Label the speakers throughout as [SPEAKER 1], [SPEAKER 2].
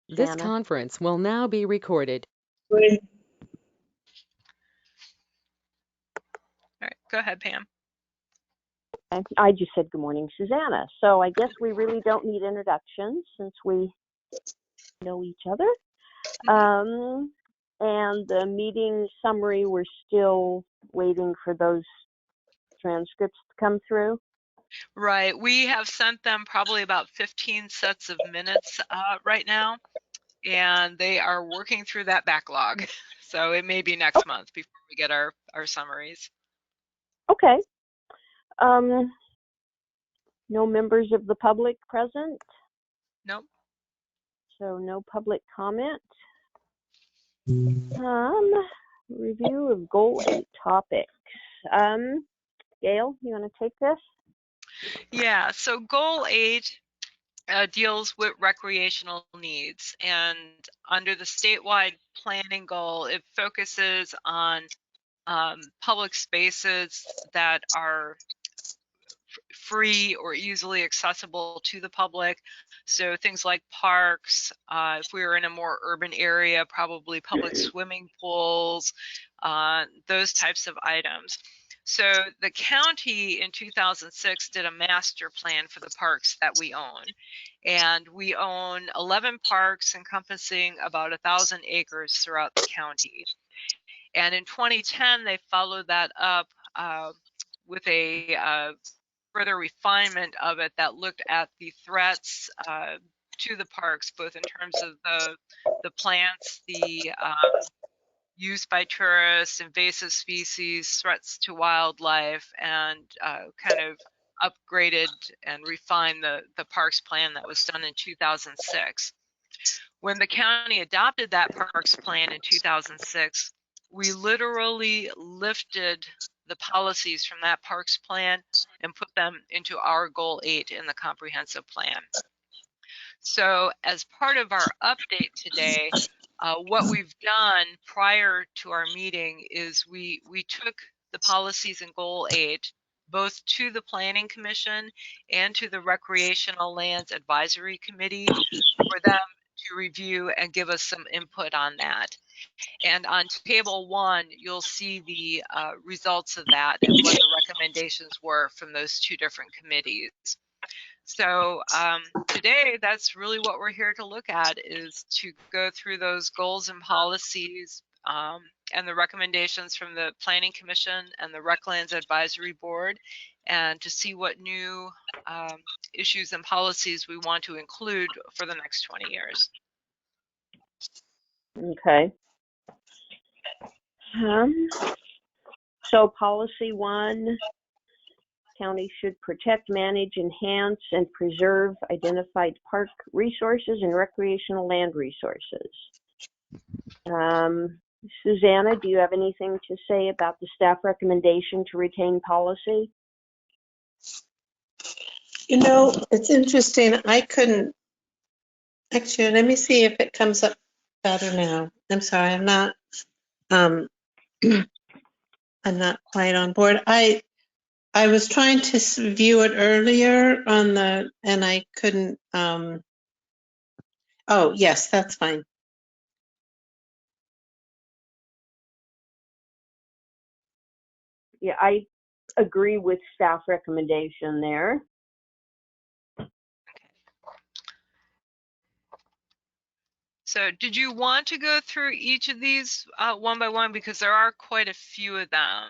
[SPEAKER 1] This
[SPEAKER 2] Susanna.
[SPEAKER 1] conference will now be recorded.
[SPEAKER 3] Good.
[SPEAKER 4] All right, go ahead, Pam.
[SPEAKER 2] I just said good morning, Susanna. So I guess we really don't need introductions since we know each other. And the meeting summary, we're still waiting for those transcripts to come through.
[SPEAKER 4] Right, we have sent them probably about 15 sets of minutes right now, and they are working through that backlog. So it may be next month before we get our summaries.
[SPEAKER 2] Okay. No members of the public present?
[SPEAKER 4] Nope.
[SPEAKER 2] So no public comment. Review of Goal 8 topics. Gail, you want to take this?
[SPEAKER 4] Yeah, so Goal 8 deals with recreational needs, and under the statewide planning goal, it focuses on public spaces that are free or easily accessible to the public. So things like parks, if we were in a more urban area, probably public swimming pools, those types of items. So the county in 2006 did a master plan for the parks that we own. And we own 11 parks encompassing about 1,000 acres throughout the county. And in 2010, they followed that up with a further refinement of it that looked at the threats to the parks, both in terms of the plants, the use by tourists, invasive species, threats to wildlife, and kind of upgraded and refined the parks plan that was done in 2006. When the county adopted that parks plan in 2006, we literally lifted the policies from that parks plan and put them into our Goal 8 in the comprehensive plan. So as part of our update today, what we've done prior to our meeting is we took the policies in Goal 8 both to the Planning Commission and to the Recreational Lands Advisory Committee for them to review and give us some input on that. And on table 1, you'll see the results of that and what the recommendations were from those 2 different committees. So today, that's really what we're here to look at, is to go through those goals and policies and the recommendations from the Planning Commission and the Reclands Advisory Board, and to see what new issues and policies we want to include for the next 20 years.
[SPEAKER 2] Okay. So policy 1, county should protect, manage, enhance, and preserve identified park resources and recreational land resources. Susanna, do you have anything to say about the staff recommendation to retain policy?
[SPEAKER 3] You know, it's interesting. I couldn't, actually, let me see if it comes up better now. I'm sorry, I'm not, I'm not quite on board. I was trying to view it earlier on the, and I couldn't, oh, yes, that's fine.
[SPEAKER 2] Yeah, I agree with staff recommendation there.
[SPEAKER 4] So did you want to go through each of these one by one, because there are quite a few of them?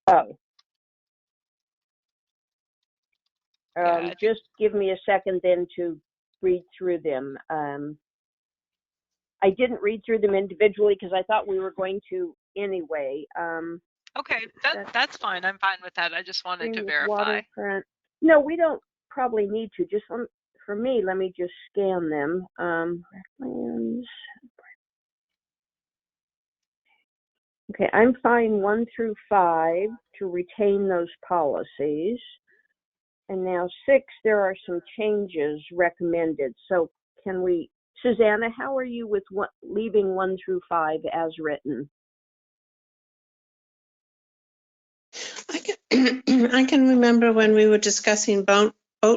[SPEAKER 2] Oh.
[SPEAKER 4] Yeah,
[SPEAKER 2] just give me a second then to read through them. I didn't read through them individually because I thought we were going to anyway.
[SPEAKER 4] Okay, that's fine. I'm fine with that. I just wanted to verify.
[SPEAKER 2] Waterfront. No, we don't probably need to. Just for me, let me just scan them. Okay, I'm fine 1 through 5 to retain those policies. And now 6, there are some changes recommended. So can we, Susanna, how are you with leaving 1 through 5 as written?
[SPEAKER 3] I can remember when we were discussing boat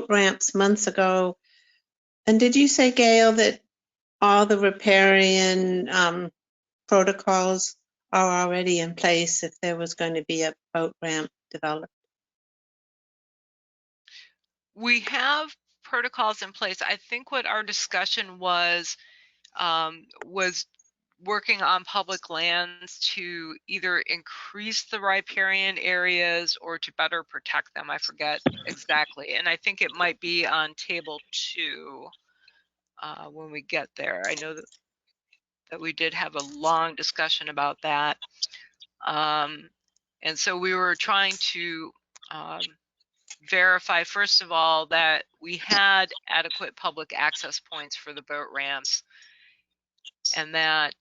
[SPEAKER 3] ramps months ago, And did you say, Gail, that all the riparian protocols are already in place if there was going to be a boat ramp developed?
[SPEAKER 4] We have protocols in place. I think what our discussion was working on public lands to either increase the riparian areas or to better protect them. I forget exactly. And I think it might be on table 2 when we get there. I know that we did have a long discussion about that. And so we were trying to verify, first of all, that we had adequate public access points for the boat ramps, and that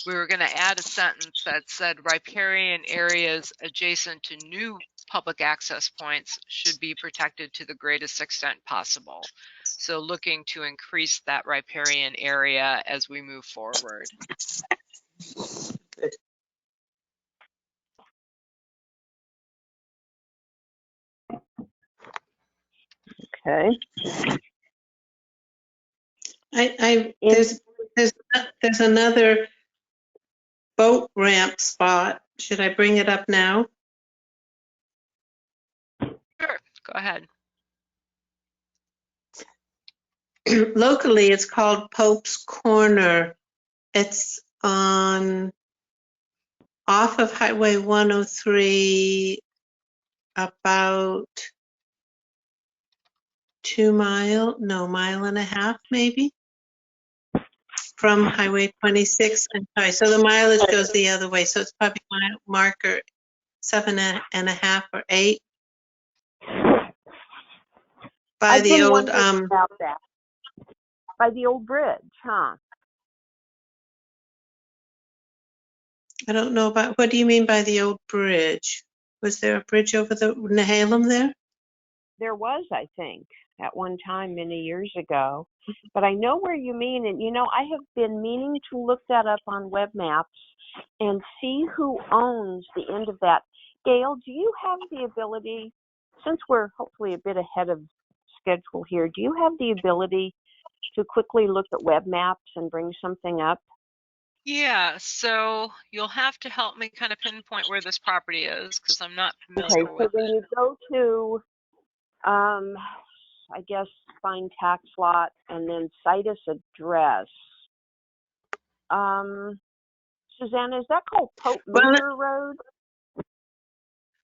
[SPEAKER 4] we were going to add a sentence that said riparian areas adjacent to new public access points should be protected to the greatest extent possible. So looking to increase that riparian area as we move forward.
[SPEAKER 3] Good.
[SPEAKER 2] Okay.
[SPEAKER 3] There's another boat ramp spot. Should I bring it up now?
[SPEAKER 4] Sure, go ahead.
[SPEAKER 3] Locally, it's called Pope's Corner. It's off of Highway 103, about mile and a half, maybe, from Highway 26. So the mileage goes the other way. So it's probably marker 7.5 or 8. By
[SPEAKER 2] I've
[SPEAKER 3] the
[SPEAKER 2] been
[SPEAKER 3] old
[SPEAKER 2] wondering about that. By the old bridge, huh?
[SPEAKER 3] I don't know about, what do you mean by the old bridge? Was there a bridge over the Nehalem there?
[SPEAKER 2] There was, I think, at one time many years ago. But I know where you mean, and I have been meaning to look that up on web maps and see who owns the end of that. Gail, do you have the ability, since we're hopefully a bit ahead of schedule here, do you have the ability to quickly look at web maps and bring something up?
[SPEAKER 4] Yeah, so you'll have to help me kind of pinpoint where this property is because I'm not familiar
[SPEAKER 2] Okay, so
[SPEAKER 4] with
[SPEAKER 2] when
[SPEAKER 4] it.
[SPEAKER 2] you go to, I guess, find tax lot and then Citus address. Susanna, is that called Pope Meeker Road?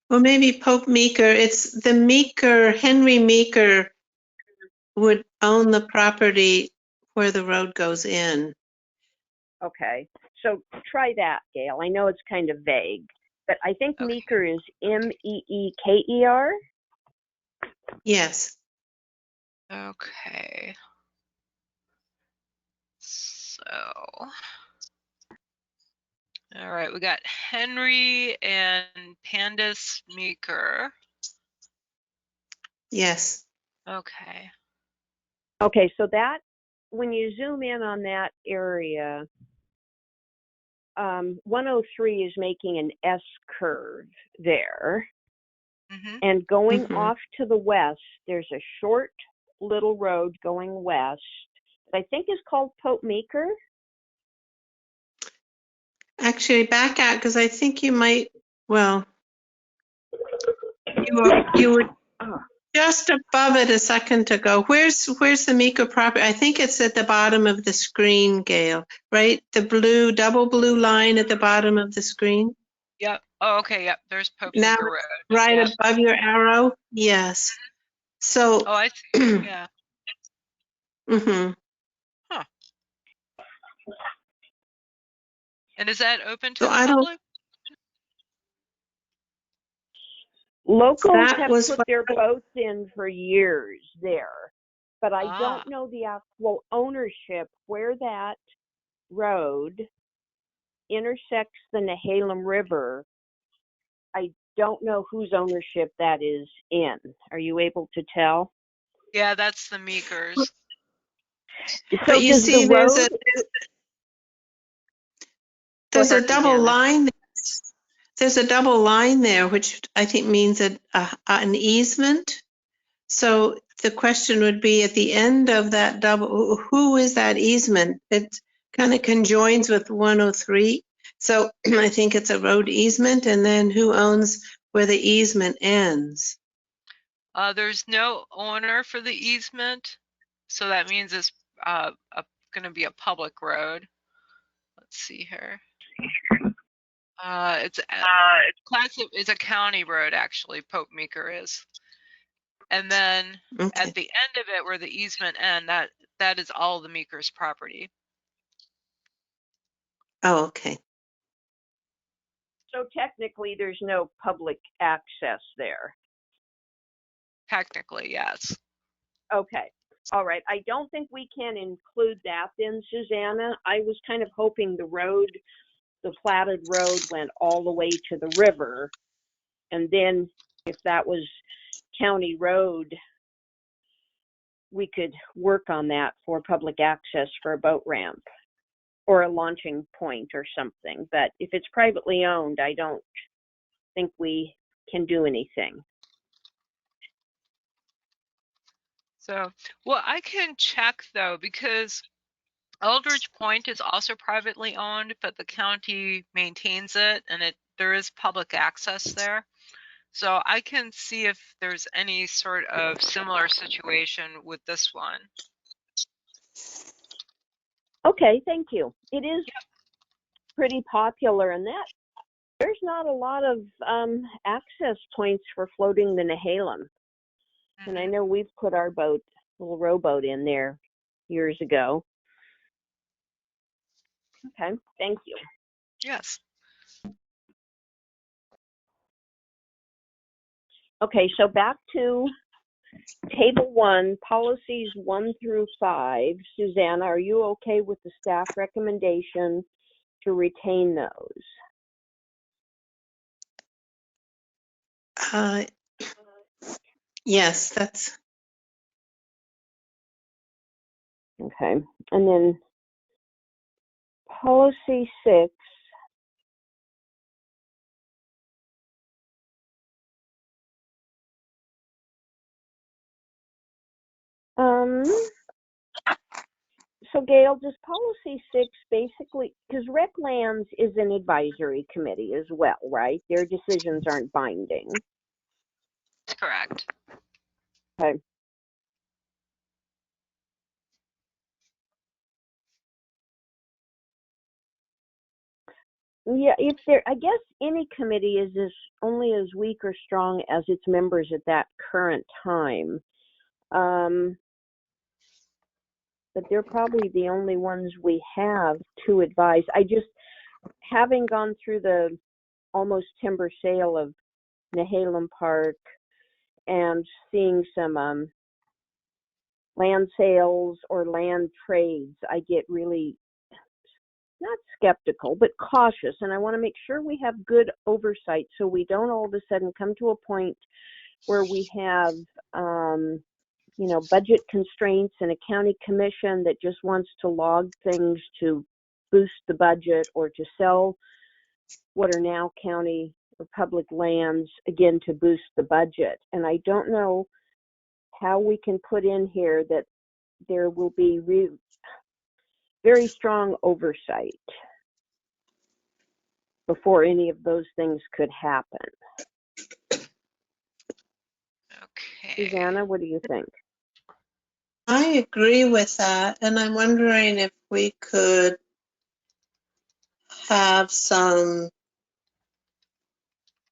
[SPEAKER 3] Well, maybe Pope Meeker. It's the Meeker, Henry Meeker would own the property where the road goes in.
[SPEAKER 2] Okay, so try that, Gail. I know it's kind of vague, but I think
[SPEAKER 4] Okay.
[SPEAKER 2] Meeker is Meeker.
[SPEAKER 3] Yes.
[SPEAKER 4] Okay. So, all right, we got Henry and Pandus Meeker.
[SPEAKER 3] Yes.
[SPEAKER 4] Okay.
[SPEAKER 2] Okay, so that, when you zoom in on that area, 103 is making an S curve there.
[SPEAKER 4] Mm-hmm.
[SPEAKER 2] And going off to the west, there's a short little road going west that I think is called Pope Meeker.
[SPEAKER 3] Actually, back out, because I think you might, well, you were just above it a second ago. Where's the Meeker property? I think it's at the bottom of the screen, Gail, right? The double blue line at the bottom of the screen.
[SPEAKER 4] Yep. Oh, okay. Yep. There's Pope
[SPEAKER 3] Now,
[SPEAKER 4] Meeker Road.
[SPEAKER 3] right
[SPEAKER 4] Yep.
[SPEAKER 3] above your arrow? Yes. So.
[SPEAKER 4] Oh, I see. Yeah.
[SPEAKER 3] Mm-hmm.
[SPEAKER 4] Huh. And is that open to
[SPEAKER 3] So
[SPEAKER 4] the
[SPEAKER 3] I don't.
[SPEAKER 4] public?
[SPEAKER 2] Locals
[SPEAKER 3] That
[SPEAKER 2] have
[SPEAKER 3] was
[SPEAKER 2] put
[SPEAKER 3] what-
[SPEAKER 2] their boats in for years there, but I
[SPEAKER 4] Ah.
[SPEAKER 2] don't know the actual ownership where that road intersects the Nehalem River. I don't know whose ownership that is in. Are you able to tell?
[SPEAKER 4] Yeah, that's the Meekers.
[SPEAKER 2] So
[SPEAKER 3] But you
[SPEAKER 2] does
[SPEAKER 3] see,
[SPEAKER 2] the road?
[SPEAKER 3] there's
[SPEAKER 2] Go ahead,
[SPEAKER 3] a double
[SPEAKER 2] Susanna.
[SPEAKER 3] line. There's a double line there, which I think means an easement. So the question would be at the end of that double, who is that easement? It kind of conjoins with 103. So I think it's a road easement, and then who owns where the easement ends?
[SPEAKER 4] There's no owner for the easement, so that means it's going to be a public road. Let's see here. It's a county road, actually. Pope Meeker is. And then
[SPEAKER 3] Okay.
[SPEAKER 4] at the end of it, where the easement ends, that is all the Meeker's property.
[SPEAKER 3] Oh, okay.
[SPEAKER 2] So technically, there's no public access there.
[SPEAKER 4] Technically, yes.
[SPEAKER 2] Okay. All right. I don't think we can include that then, Susanna. I was kind of hoping the platted road went all the way to the river. And then if that was county road, we could work on that for public access for a boat ramp or a launching point or something. But if it's privately owned, I don't think we can do anything.
[SPEAKER 4] So, well, I can check though, because Eldridge Point is also privately owned, but the county maintains it, and there is public access there. So I can see if there's any sort of similar situation with this one.
[SPEAKER 2] Okay, thank you. It is pretty popular, and that there's not a lot of access points for floating the Nehalem. And I know we've put our little rowboat in there years ago. Okay, thank you.
[SPEAKER 4] Yes.
[SPEAKER 2] Okay, so back to Table 1, policies 1 through 5. Susanna, are you okay with the staff recommendation to retain those?
[SPEAKER 3] Yes, that's
[SPEAKER 2] Okay, and then policy 6. So Gail, does policy 6 basically, because Rec Lands is an advisory committee as well, right? Their decisions aren't binding.
[SPEAKER 4] That's correct.
[SPEAKER 2] Okay. Yeah, I guess any committee is only as weak or strong as its members at that current time. But they're probably the only ones we have to advise. Having gone through the almost timber sale of Nehalem Park and seeing some land sales or land trades, I get really not skeptical, but cautious. And I want to make sure we have good oversight so we don't all of a sudden come to a point where we have, budget constraints and a county commission that just wants to log things to boost the budget or to sell what are now county or public lands, again, to boost the budget. And I don't know how we can put in here that there will be very strong oversight before any of those things could happen.
[SPEAKER 4] Okay.
[SPEAKER 2] Susanna, what do you think?
[SPEAKER 3] I agree with that, and I'm wondering if we could have some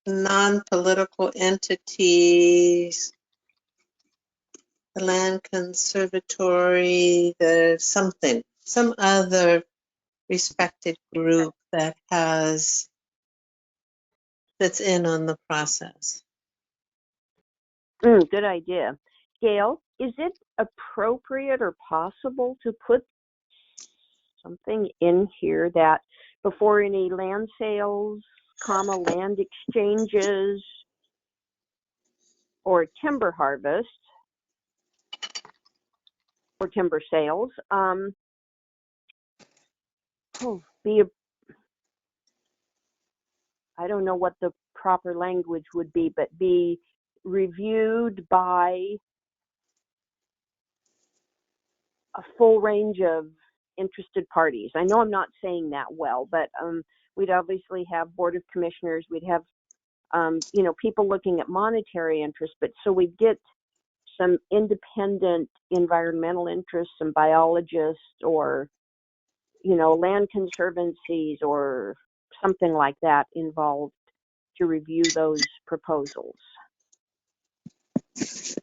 [SPEAKER 3] non-political entities, the land conservatory, some other respected group that's in on the process.
[SPEAKER 2] Good idea. Gail, is it appropriate or possible to put something in here that before any land sales, land exchanges, or timber harvest, or timber sales, I don't know what the proper language would be, but be reviewed by a full range of interested parties. I know I'm not saying that well, but we'd obviously have Board of Commissioners, we'd have people looking at monetary interest, but so we'd get some independent environmental interests, some biologists, or land conservancies or something like that involved to review those proposals.
[SPEAKER 4] Okay.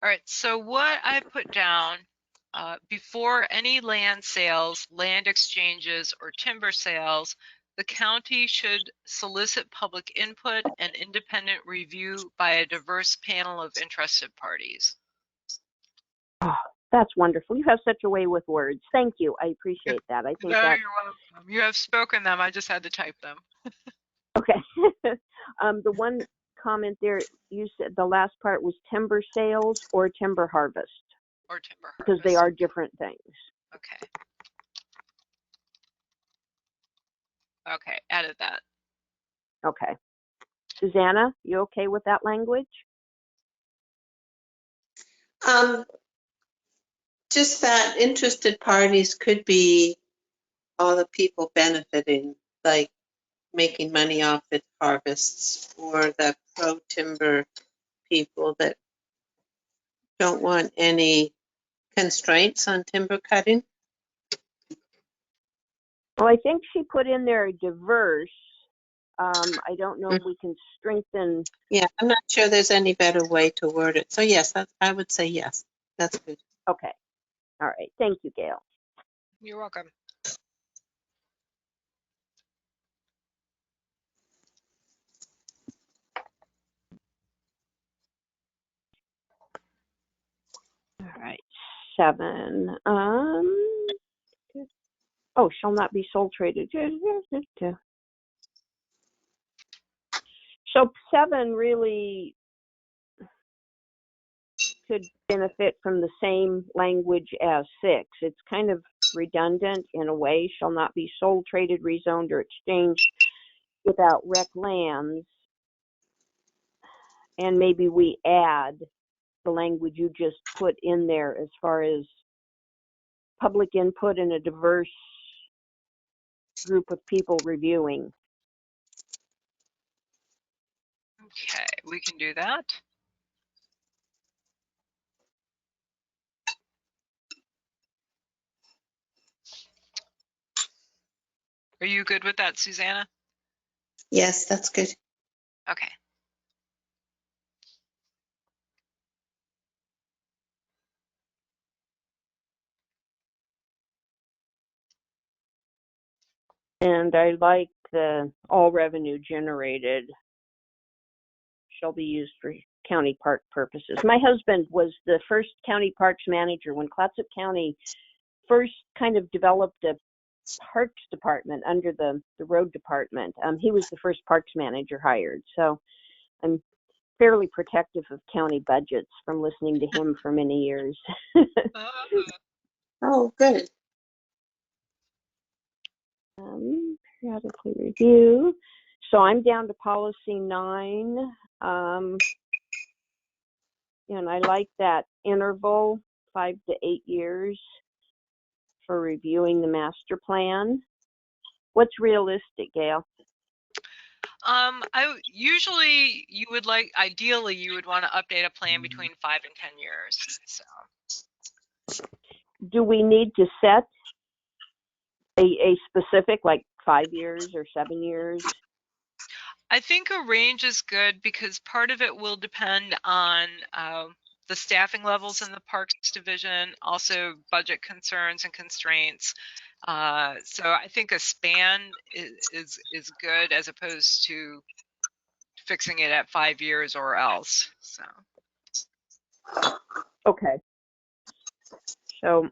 [SPEAKER 4] All right, so what I put down, before any land sales, land exchanges, or timber sales, the county should solicit public input and independent review by a diverse panel of interested parties.
[SPEAKER 2] Oh, that's wonderful. You have such a way with words. Thank you. I appreciate that. I think
[SPEAKER 4] No,
[SPEAKER 2] that.
[SPEAKER 4] you're welcome. You have spoken them. I just had to type them.
[SPEAKER 2] Okay. The one comment there, you said the last part was timber sales or timber harvest.
[SPEAKER 4] Or timber harvest.
[SPEAKER 2] Because they are different things.
[SPEAKER 4] Okay. Okay, added that.
[SPEAKER 2] Okay. Susanna, you okay with that language?
[SPEAKER 3] Just that interested parties could be all the people benefiting, like making money off its harvests, or the pro-timber people that don't want any constraints on timber cutting.
[SPEAKER 2] Well, I think she put in there diverse. I don't know if we can strengthen.
[SPEAKER 3] Yeah, I'm not sure there's any better way to word it. So yes, I would say yes. That's good.
[SPEAKER 2] Okay. All right. Thank you, Gail.
[SPEAKER 4] You're welcome.
[SPEAKER 2] All right. 7. Shall not be sole traded. So 7 really could benefit from the same language as 6. It's kind of redundant in a way. Shall not be sold, traded, rezoned, or exchanged without rec lands. And maybe we add the language you just put in there as far as public input and a diverse group of people reviewing.
[SPEAKER 4] Okay, we can do that. Are you good with that, Susanna?
[SPEAKER 3] Yes, that's good.
[SPEAKER 4] Okay.
[SPEAKER 2] And I like the all revenue generated shall be used for county park purposes. My husband was the first county parks manager when Clatsop County first kind of developed a parks department under the road department. He was the first parks manager hired. So I'm fairly protective of county budgets from listening to him for many years.
[SPEAKER 3] Oh, good.
[SPEAKER 2] Periodically review. So I'm down to policy 9. And I like that interval, 5 to 8 years for reviewing the master plan. What's realistic, Gail?
[SPEAKER 4] Usually you would ideally you would want to update a plan between 5 and 10 years. So.
[SPEAKER 2] Do we need to set a specific, like 5 years or 7 years?
[SPEAKER 4] I think a range is good because part of it will depend on the staffing levels in the Parks Division, also budget concerns and constraints. So I think a span is good as opposed to fixing it at 5 years or else. So.
[SPEAKER 2] Okay. So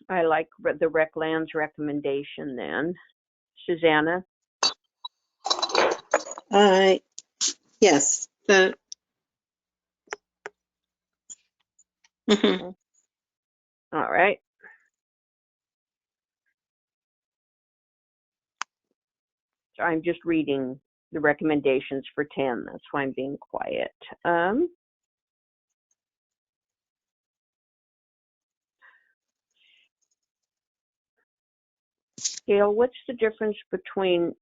[SPEAKER 2] I like the rec lands recommendation then. Susanna?
[SPEAKER 3] Yes.
[SPEAKER 2] All right. So I'm just reading the recommendations for 10. That's why I'm being quiet. Gail, what's the difference between,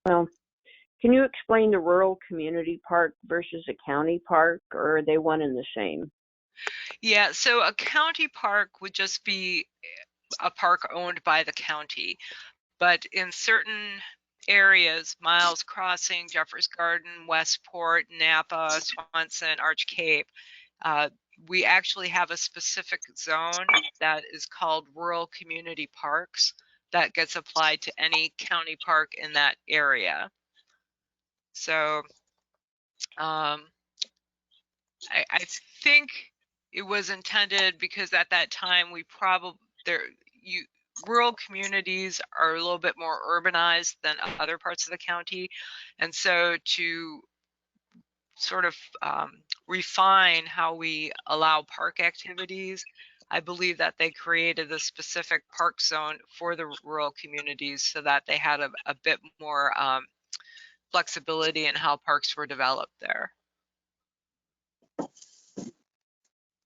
[SPEAKER 2] well, can you explain the rural community park versus a county park, or are they one and the same?
[SPEAKER 4] Yeah, so a county park would just be a park owned by the county. But in certain areas, Miles Crossing, Jeffers Garden, Westport, Napa, Swanson, Arch Cape, we actually have a specific zone that is called rural community parks that gets applied to any county park in that area. So I think it was intended because at that time we probably rural communities are a little bit more urbanized than other parts of the county, and so to sort of refine how we allow park activities, I believe that they created a specific park zone for the rural communities so that they had a bit more flexibility in how parks were developed there.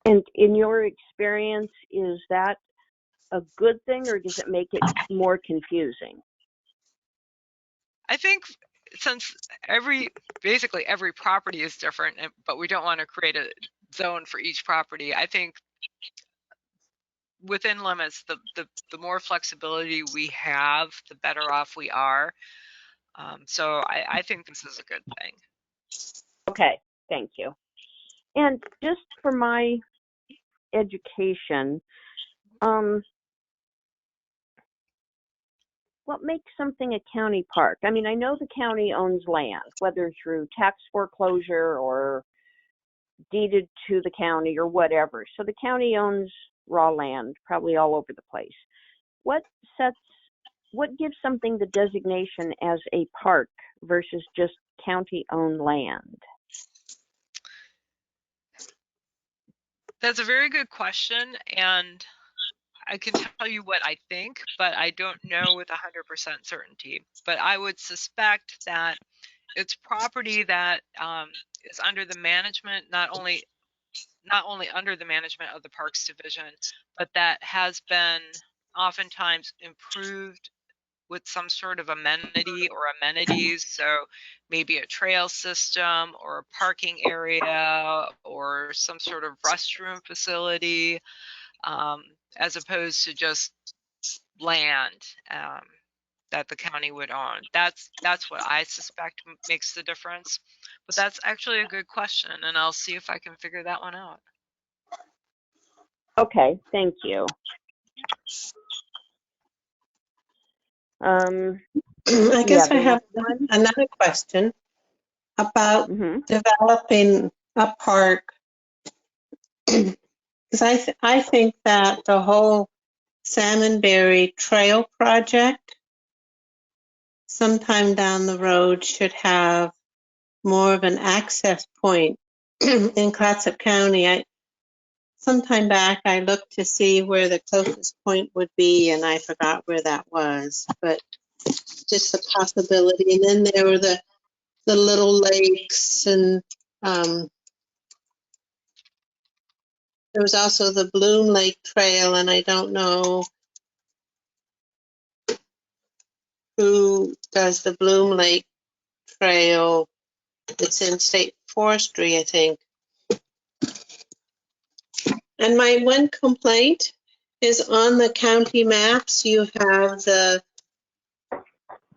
[SPEAKER 2] And in your experience, is that a good thing, or does it make it more confusing?
[SPEAKER 4] I think since basically every property is different, but we don't want to create a zone for each property, I think within limits, the more flexibility we have, the better off we are. So I think this is a good thing.
[SPEAKER 2] Okay, thank you. And just for my education, what makes something a county park? I mean, I know the county owns land, whether through tax foreclosure or deeded to the county or whatever. So the county owns raw land, probably all over the place. What gives something the designation as a park versus just county-owned land?
[SPEAKER 4] That's a very good question, and I can tell you what I think, but I don't know with 100% certainty. But I would suspect that it's property that is under the management, not only under the management of the Parks Division, but that has been oftentimes improved with some sort of amenity or amenities. So maybe a trail system or a parking area or some sort of restroom facility, as opposed to just land that the county would own. That's what I suspect makes the difference. But that's actually a good question, and I'll see if I can figure that one out.
[SPEAKER 2] Okay, thank you.
[SPEAKER 3] I guess I have another question about developing a park. Because I think that the whole Salmonberry Trail project sometime down the road should have more of an access point in Clatsop County. Sometime back, I looked to see where the closest point would be, and I forgot where that was. But just a possibility. And then there were the little lakes, and there was also the Bloom Lake Trail, and I don't know who does the Bloom Lake Trail. It's in state forestry, I think. And my one complaint is on the county maps, you have the,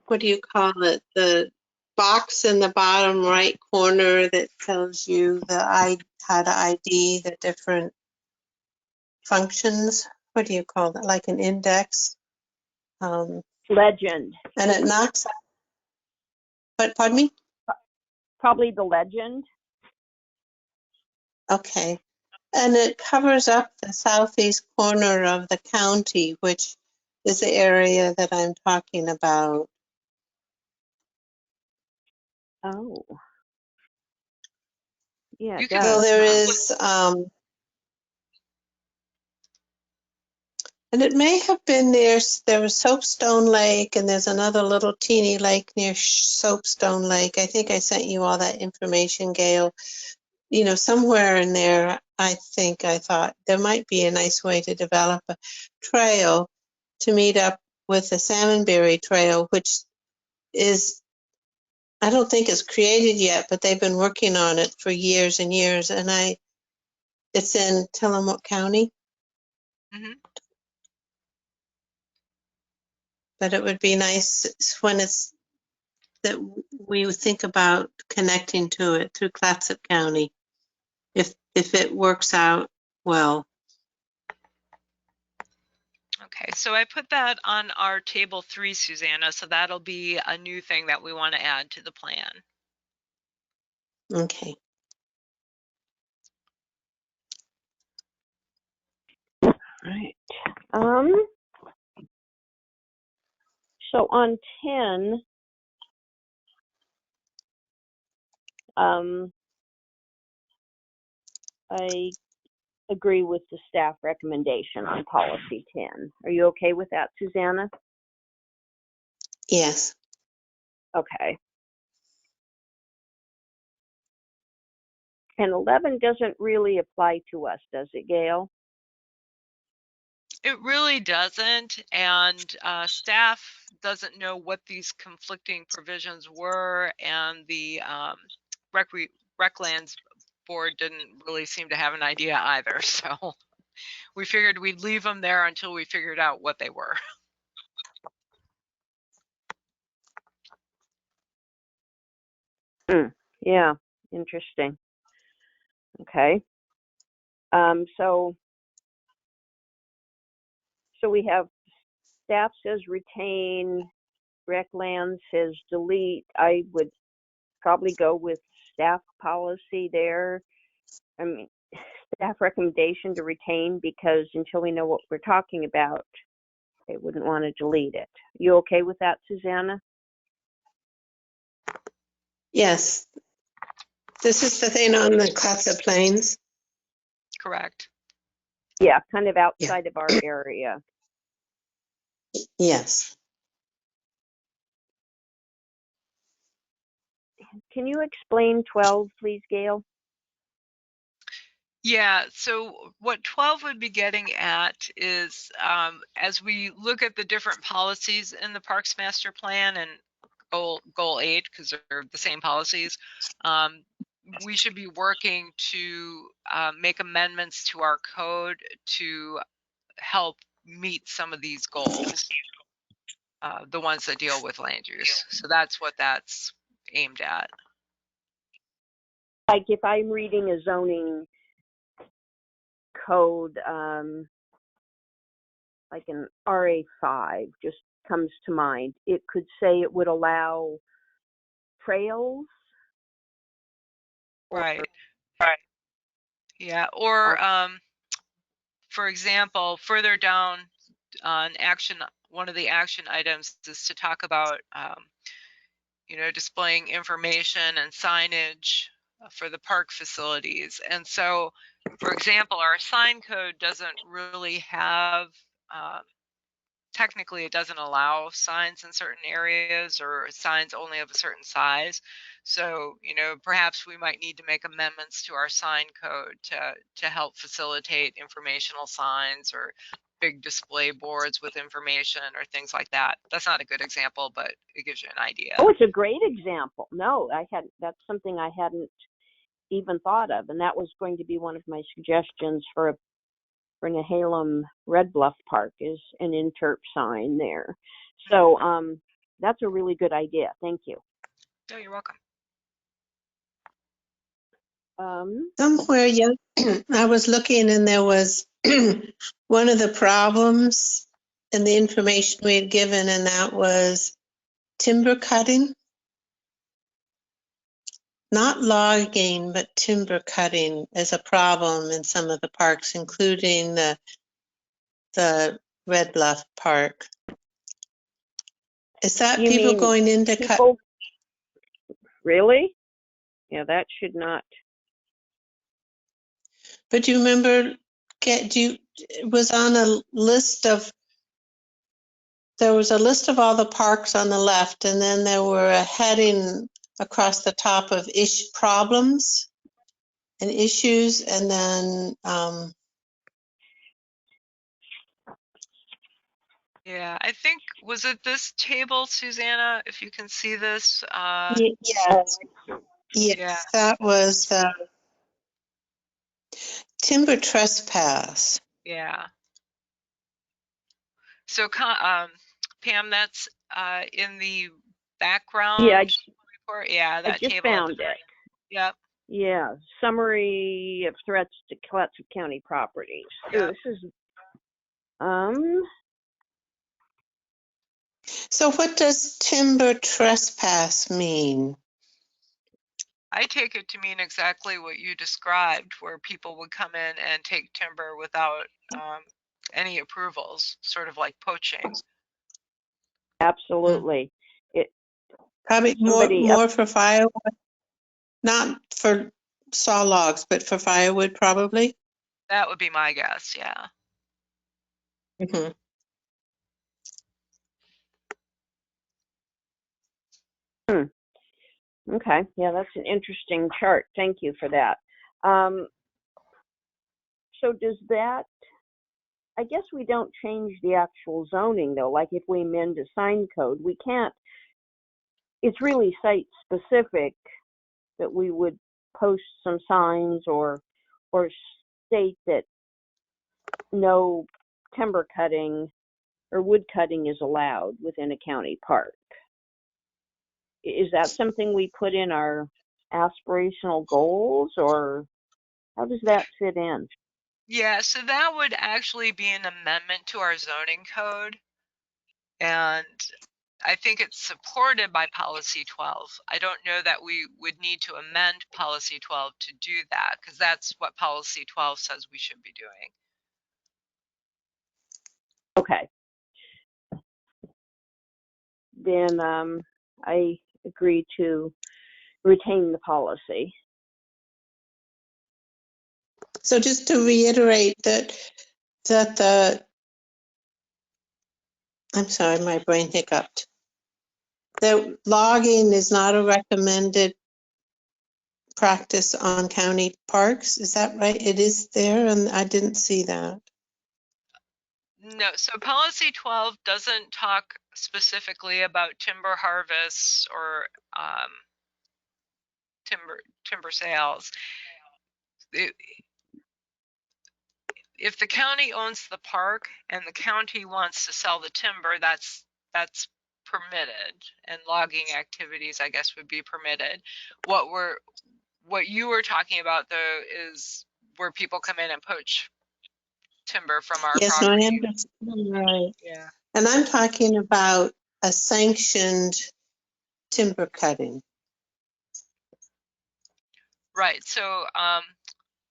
[SPEAKER 3] what do you call it? The box in the bottom right corner that tells you how to ID the different functions. What do you call that? Like an index?
[SPEAKER 2] Legend.
[SPEAKER 3] And it knocks out. But pardon me?
[SPEAKER 2] Probably the legend.
[SPEAKER 3] Okay. And it covers up the southeast corner of the county, which is the area that I'm talking about.
[SPEAKER 2] Oh. Yeah,
[SPEAKER 3] So there is, and it may have been there was Soapstone Lake, and there's another little teeny lake near Soapstone Lake. I think I sent you all that information, Gail. You know, somewhere in there, I thought there might be a nice way to develop a trail to meet up with the Salmonberry Trail, which is, I don't think it's created yet, but they've been working on it for years and years. And it's in Tillamook County,
[SPEAKER 4] Mhm.
[SPEAKER 3] but it would be nice when it's that we think about connecting to it through Clatsop County, if it works out well.
[SPEAKER 4] Okay, so I put that on our table 3, Susanna, so that'll be a new thing that we want to add to the plan.
[SPEAKER 3] Okay.
[SPEAKER 2] Right. So on 10, I agree with the staff recommendation on policy 10. Are you okay with that, Susanna?
[SPEAKER 3] Yes.
[SPEAKER 2] Okay. And 11 doesn't really apply to us, does it, Gail?
[SPEAKER 4] It really doesn't, and staff doesn't know what these conflicting provisions were, and the Reclands board didn't really seem to have an idea either. So we figured we'd leave them there until we figured out what they were.
[SPEAKER 2] Yeah, interesting. Okay. So we have staff says retain, Recland says delete. I would probably go with staff policy there. I mean, staff recommendation to retain, because until we know what we're talking about, they wouldn't want to delete it. You okay with that, Susanna?
[SPEAKER 3] Yes. This is the thing on the Clatsop Plains.
[SPEAKER 4] Correct.
[SPEAKER 2] Yeah, kind of outside of our area.
[SPEAKER 3] Yes.
[SPEAKER 2] Can you explain 12, please, Gail?
[SPEAKER 4] Yeah, so what 12 would be getting at is as we look at the different policies in the Parks Master Plan and goal 8, because they're the same policies, we should be working to make amendments to our code to help meet some of these goals, the ones that deal with land use. So that's what that's aimed at.
[SPEAKER 2] Like if I'm reading a zoning code, like an RA5 just comes to mind, it could say it would allow trails.
[SPEAKER 4] Right. Right. Yeah. Or for example, further down on action, one of the action items is to talk about, displaying information and signage for the park facilities. And so, for example, our sign code doesn't really have, technically it doesn't allow signs in certain areas or signs only of a certain size. So, perhaps we might need to make amendments to our sign code to help facilitate informational signs or big display boards with information or things like that. That's not a good example, but it gives you an idea.
[SPEAKER 2] Oh, it's a great example. No, that's something I hadn't even thought of, and that was going to be one of my suggestions for Nehalem Red Bluff Park, is an interp sign there. So that's a really good idea. Thank you.
[SPEAKER 4] Oh, you're welcome.
[SPEAKER 3] Somewhere, yeah, I was looking and there was one of the problems in the information we had given, and that was timber cutting. Not logging, but timber cutting is a problem in some of the parks, including the Red Bluff Park. Is that
[SPEAKER 2] You
[SPEAKER 3] people
[SPEAKER 2] mean
[SPEAKER 3] going in to cut?
[SPEAKER 2] Really? Yeah, that should not.
[SPEAKER 3] But you remember, it was on a list of, there was a list of all the parks on the left, and then there were a heading across the top of problems and issues, and then
[SPEAKER 4] Yeah, I think, was it this table, Susanna, if you can see this?
[SPEAKER 3] Yes,
[SPEAKER 4] Yeah,
[SPEAKER 3] yes, that was timber trespass.
[SPEAKER 4] yeah. So, Pam, that's in the
[SPEAKER 2] Yeah,
[SPEAKER 4] background report. Yeah,
[SPEAKER 2] I
[SPEAKER 4] that
[SPEAKER 2] just
[SPEAKER 4] table at the
[SPEAKER 2] found it.
[SPEAKER 4] very, yep,
[SPEAKER 2] Yeah, summary of threats to Clatsop County properties. So
[SPEAKER 4] yep.
[SPEAKER 2] this is,
[SPEAKER 3] So what does timber trespass mean?
[SPEAKER 4] I take it to mean exactly what you described, where people would come in and take timber without any approvals, sort of like poaching.
[SPEAKER 3] Hmm.
[SPEAKER 2] absolutely. It,
[SPEAKER 3] Probably
[SPEAKER 2] somebody up,
[SPEAKER 3] more for firewood, not for saw logs, but for firewood probably.
[SPEAKER 4] That would be my guess, yeah.
[SPEAKER 3] Mhm.
[SPEAKER 2] okay, yeah, that's an interesting chart. Thank you for that. Um, so does that, I guess we don't change the actual zoning though, like if we amend a sign code, we can't, it's really site specific that we would post some signs or state that no timber cutting or wood cutting is allowed within a county park. Is that something we put in our aspirational goals, or how does that fit in?
[SPEAKER 4] Yeah, so that would actually be an amendment to our zoning code. And I think it's supported by policy 12. I don't know that we would need to amend policy 12 to do that, because that's what policy 12 says we should be doing.
[SPEAKER 2] Okay. Then I agree to retain the policy.
[SPEAKER 3] So just to reiterate that I'm sorry, my brain hiccuped. That logging is not a recommended practice on county parks. Is that right? It is there, and I didn't see that.
[SPEAKER 4] No, so policy 12 doesn't talk specifically about timber harvests or timber sales. If the county owns the park and the county wants to sell the timber, that's permitted, and logging activities, I guess, would be permitted. What you were talking about though is where people come in and poach timber from our
[SPEAKER 3] Yes, no, I
[SPEAKER 4] property.
[SPEAKER 3] understand. Right.
[SPEAKER 4] Yeah.
[SPEAKER 3] And I'm talking about a sanctioned timber cutting.
[SPEAKER 4] Right. So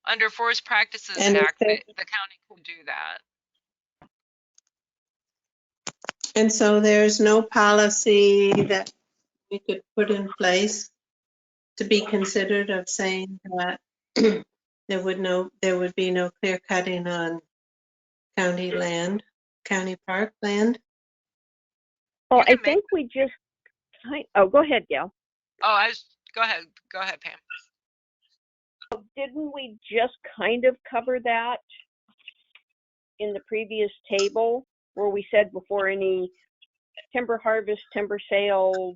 [SPEAKER 4] under Forest Practices
[SPEAKER 3] And
[SPEAKER 4] Act, the county could do that.
[SPEAKER 3] so there's no policy that we could put in place to be considered of saying that there would be no clear cutting on county land, county park land.
[SPEAKER 2] Well,
[SPEAKER 4] You
[SPEAKER 2] I
[SPEAKER 4] can make.
[SPEAKER 2] think we just, oh, go ahead, Gail.
[SPEAKER 4] Oh, go ahead. Go ahead, Pam.
[SPEAKER 2] Didn't we just kind of cover that in the previous table where we said before any timber harvest, timber sale,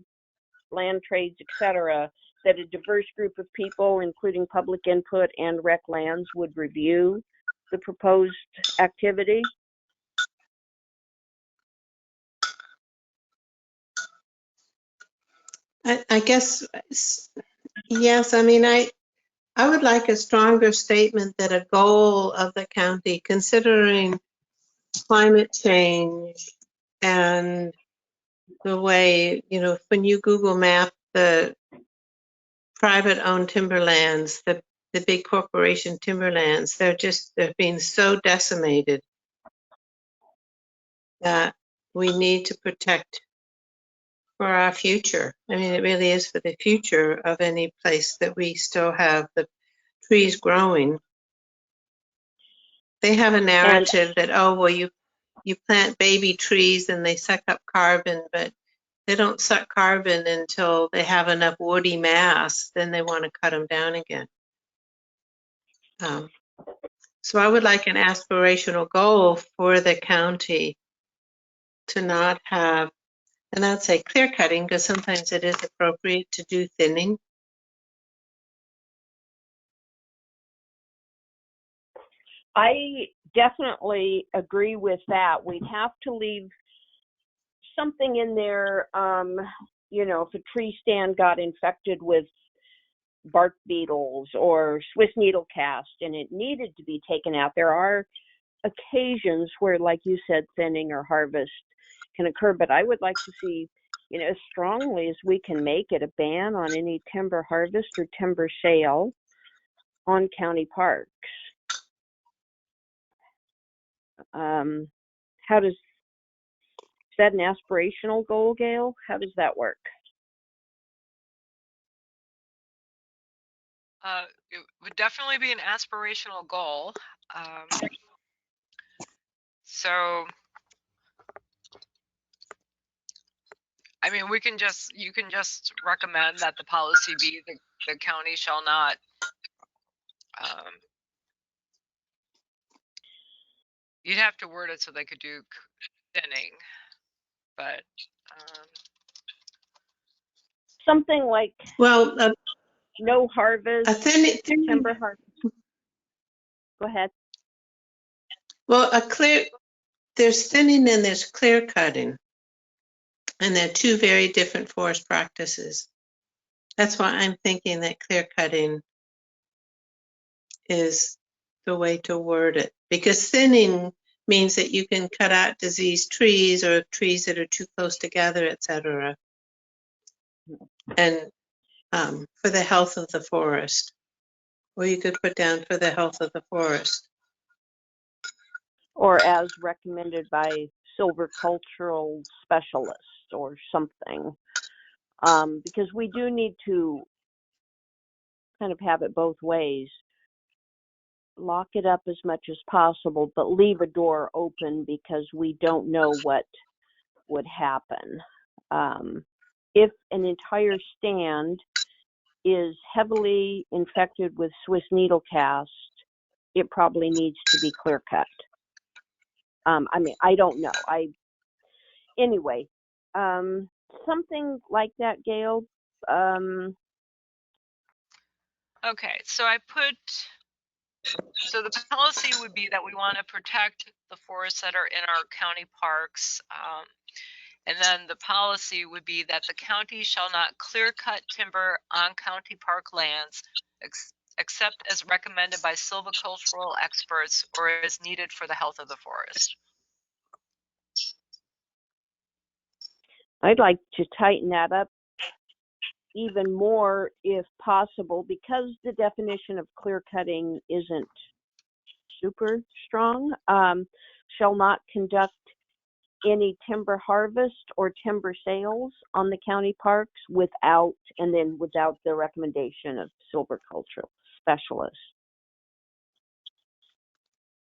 [SPEAKER 2] land trades, etc., that a diverse group of people, including public input and rec lands, would review the proposed activity?
[SPEAKER 3] I guess, yes, I mean, I would like a stronger statement that a goal of the county, considering climate change and the way, when you Google map the private owned timberlands, the big corporation timberlands, they're being so decimated that we need to protect for our future. I mean, it really is for the future of any place that we still have the trees growing. They have a
[SPEAKER 2] And
[SPEAKER 3] narrative that, oh, well, you plant baby trees and they suck up carbon, but they don't suck carbon until they have enough woody mass, then they want to cut them down again. So I would like an aspirational goal for the county to not have, and I'd say clear cutting, because sometimes it is appropriate to do thinning.
[SPEAKER 2] I definitely agree with that. We'd have to leave something in there, if a tree stand got infected with bark beetles or Swiss needle cast and it needed to be taken out. There are occasions where, like you said, thinning or harvest can occur, but I would like to see, as strongly as we can make it, a ban on any timber harvest or timber sale on county parks. Is that an aspirational goal, Gail? How does that work?
[SPEAKER 4] It would definitely be an aspirational goal. So, I mean, you can just recommend that the policy be the county shall not you'd have to word it so they could do thinning, but
[SPEAKER 2] something like,
[SPEAKER 3] well,
[SPEAKER 2] no harvest,
[SPEAKER 3] thinning,
[SPEAKER 2] timber harvest. Go ahead.
[SPEAKER 3] well, there's thinning and there's clear cutting, and they're two very different forest practices. That's why I'm thinking that clear cutting is the way to word it, because thinning means that you can cut out diseased trees or trees that are too close together, etc. And for the health of the forest, or you could put down for the health of the forest,
[SPEAKER 2] or as recommended by silvicultural specialists or something, because we do need to kind of have it both ways. Lock it up as much as possible, but leave a door open because we don't know what would happen. If an entire stand is heavily infected with Swiss needle cast, it probably needs to be clear cut. I mean, I don't know. Anyway, something like that, Gail.
[SPEAKER 4] okay, so so the policy would be that we want to protect the forests that are in our county parks. And then the policy would be that the county shall not clear cut timber on county park lands except as recommended by silvicultural experts or as needed for the health of the forest.
[SPEAKER 2] I'd like to tighten that up even more if possible, because the definition of clear cutting isn't super strong. Shall not conduct any timber harvest or timber sales on the county parks without the recommendation of silvicultural specialists.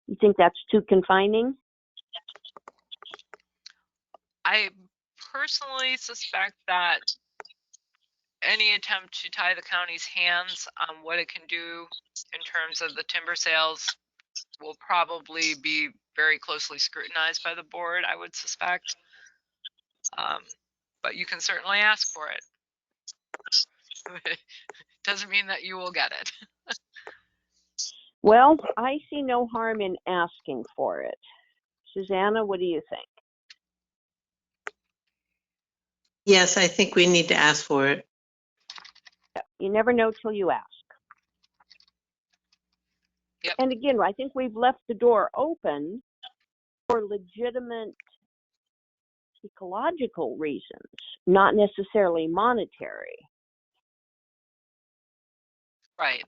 [SPEAKER 2] You think that's too confining?
[SPEAKER 4] I personally suspect that any attempt to tie the county's hands on what it can do in terms of the timber sales will probably be very closely scrutinized by the board, I would suspect. But you can certainly ask for it. Doesn't mean that you will get it.
[SPEAKER 2] Well, I see no harm in asking for it. Susanna, what do you think?
[SPEAKER 3] Yes, I think we need to ask for it.
[SPEAKER 2] You never know till you ask.
[SPEAKER 4] Yep.
[SPEAKER 2] And again, I think we've left the door open for legitimate ecological reasons, not necessarily monetary.
[SPEAKER 4] Right.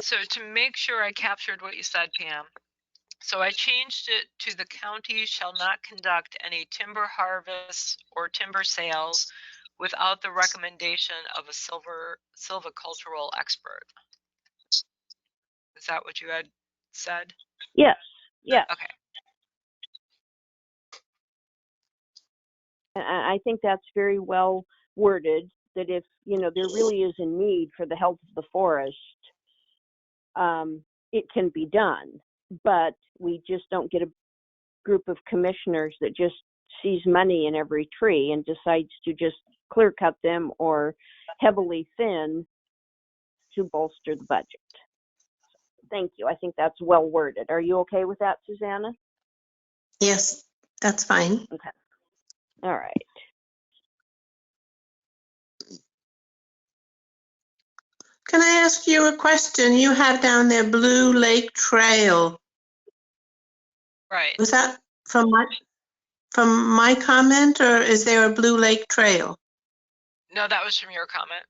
[SPEAKER 4] So to make sure I captured what you said, Pam, so I changed it to the county shall not conduct any timber harvests or timber sales without the recommendation of a silvicultural expert. Is that what you had said?
[SPEAKER 2] Yes, yes.
[SPEAKER 4] Okay.
[SPEAKER 2] And I think that's very well worded, that if, there really is a need for the health of the forest, it can be done. But we just don't get a group of commissioners that just sees money in every tree and decides to just clear cut them or heavily thin to bolster the budget. Thank you. I think that's well worded. Are you okay with that, Susanna?
[SPEAKER 3] Yes, that's fine.
[SPEAKER 2] Okay. All right.
[SPEAKER 3] Can I ask you a question? You have down there Blue Lake Trail.
[SPEAKER 4] Right.
[SPEAKER 3] Was that from my comment, or is there a Blue Lake Trail?
[SPEAKER 4] No, that was from your comment.